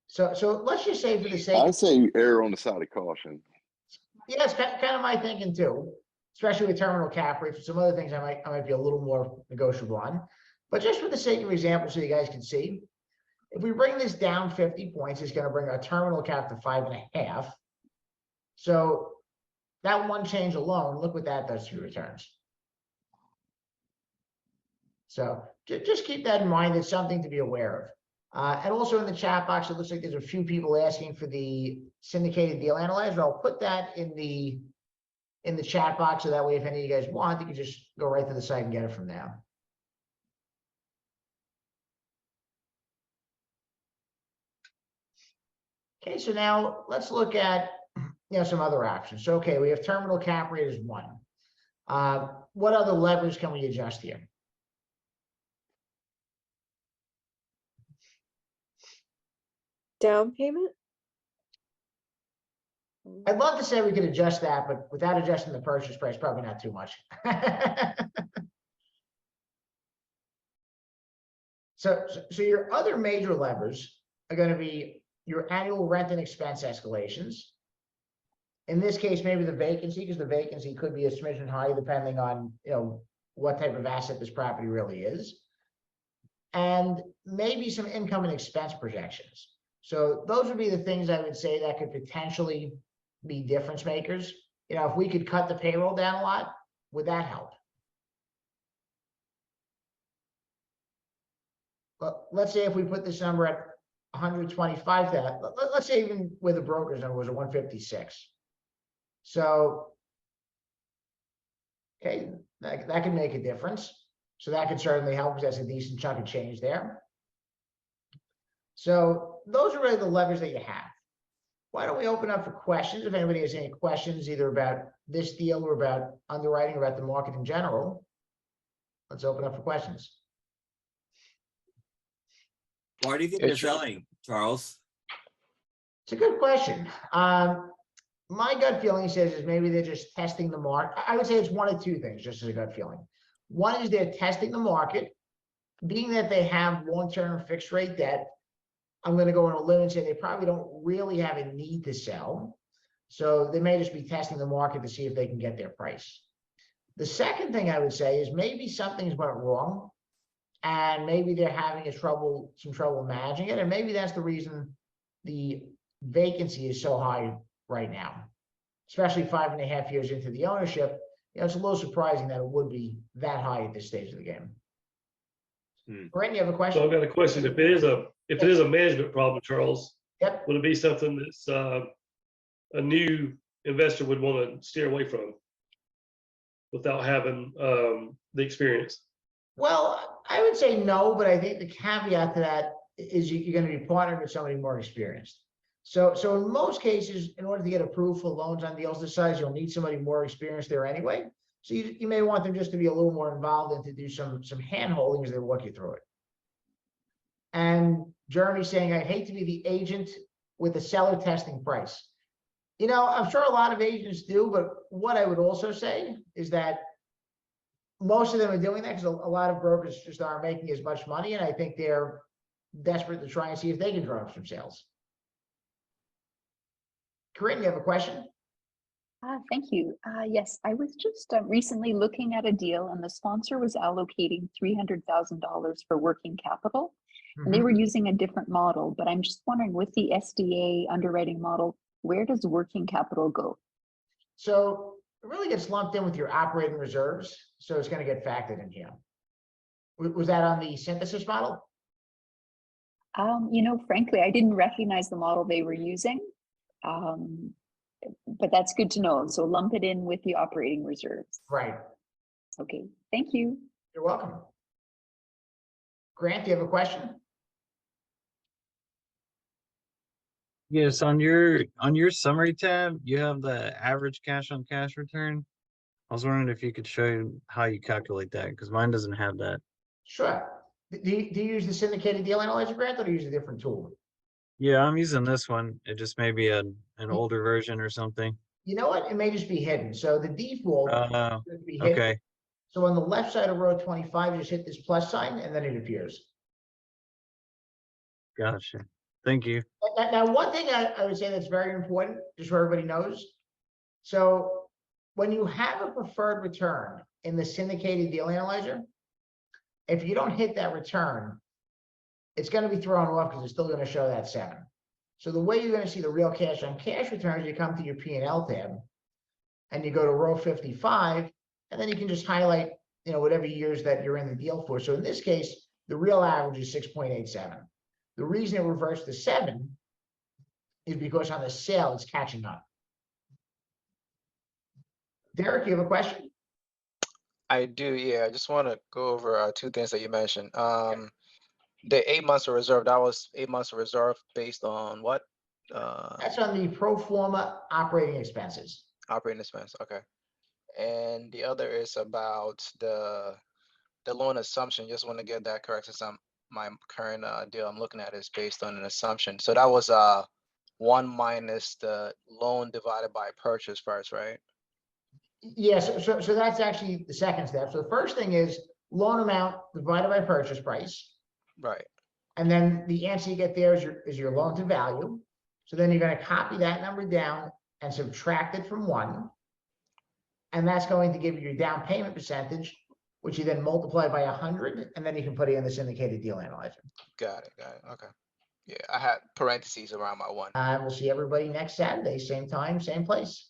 So let's just say for the sake, I say err on the side of caution. yeah, it's kind of my thinking too, especially with terminal cap rates. Some other things I might be a little more negotiable on, but just for the sake of example, so you guys can see, if we bring this down 50 points, it's going to bring our terminal cap to 5.5. So that one change alone, look what that does to your returns. So just keep that in mind. It's something to be aware of. And also in the chat box, it looks like there's a few people asking for the syndicated deal analyzer. I'll put that in the chat box, so that way, if any of you guys want, you can just go right to the site and get it from there. Okay, so now let's look at some other options. So okay, we have terminal cap rate as 1. What other levers can we adjust here? Down payment? I'd love to say we could adjust that, but without adjusting the purchase price, probably not too much. So your other major levers are going to be your annual rent and expense escalations. In this case, maybe the vacancy, because the vacancy could be a smidgen high depending on what type of asset this property really is, and maybe some income and expense projections. So those would be the things I would say that could potentially be difference makers. If we could cut the payroll down a lot, would that help? But let's say if we put this number at 125,000, let's say even with the broker's number was a 156. So, okay, that can make a difference. So that could certainly help, because that's a decent chunk of change there. So those are really the levers that you have. Why don't we open up for questions? If anybody has any questions, either about this deal or about underwriting or about the market in general, let's open up for questions. Why do you think they're selling, Charles? It's a good question. My gut feeling says is maybe they're just testing the market. I would say it's one of two things, just as a gut feeling. One is they're testing the market, being that they have long-term fixed rate debt. I'm going to go on a limb and say they probably don't really have a need to sell. So they may just be testing the market to see if they can get their price. The second thing I would say is maybe something's went wrong, and maybe they're having some trouble managing it. And maybe that's the reason the vacancy is so high right now, especially 5.5 years into the ownership. It's a little surprising that it would be that high at this stage of the game. Brent, you have a question? So I've got a question. If it is a management problem, Charles, yep, would it be something that's a new investor would want to steer away from? without having the experience? Well, I would say no, but I think the caveat to that is you're going to be partnering with somebody more experienced. So in most cases, in order to get approved for loans on deals this size, you'll need somebody more experienced there anyway. So you may want them just to be a little more involved and to do some hand holding as they walk you through it. And Jeremy's saying, I hate to be the agent with the seller testing price. You know, I'm sure a lot of agents do, but what I would also say is that most of them are doing that because a lot of brokers just aren't making as much money. And I think they're desperate to try and see if they can drum up some sales. Corinne, you have a question? Thank you. Yes, I was just recently looking at a deal and the sponsor was allocating $300,000 for working capital. And they were using a different model, but I'm just wondering with the SDA underwriting model, where does working capital go? So it really gets lumped in with your operating reserves. So it's going to get factored in here. Was that on the synthesis model? You know, frankly, I didn't recognize the model they were using, but that's good to know. So lump it in with the operating reserves. Right. Okay, thank you. You're welcome. Grant, do you have a question? Yes, on your summary tab, you have the average cash on cash return. I was wondering if you could show how you calculate that because mine doesn't have that. Sure. Do you use the syndicated deal analyzer, Grant, or do you use a different tool? Yeah, I'm using this one. It just may be an older version or something. You know what? It may just be hidden. So the default should be hidden. Okay. So on the left side of row 25, just hit this plus sign and then it appears. Gotcha. Thank you. Now, one thing I would say that's very important, just so everybody knows. So when you have a preferred return in the syndicated deal analyzer, if you don't hit that return, it's going to be thrown off because it's still going to show that 7. So the way you're going to see the real cash on cash returns, you come to your P&L tab and you go to row 55, and then you can just highlight, you know, whatever years that you're in the deal for. So in this case, the real average is 6.87. The reason it reversed to 7 is because on the sale, it's catching up. Derek, you have a question? I do, yeah. I just want to go over 2 things that you mentioned. The 8 months of reserve, that was 8 months of reserve based on what? That's on the pro forma operating expenses. Operating expense, okay. And the other is about the loan assumption. Just want to get that correct since my current deal I'm looking at is based on an assumption. So that was 1 minus the loan divided by purchase price, right? Yes, so that's actually the second step. So the first thing is loan amount divided by purchase price. Right. And then the answer you get there is your loan to value. So then you're going to copy that number down and subtract it from 1. And that's going to give you your down payment percentage, which you then multiply by 100, and then you can put it in the syndicated deal analyzer. Got it. Okay. Yeah, I had parentheses around my 1. We'll see everybody next Saturday, same time, same place.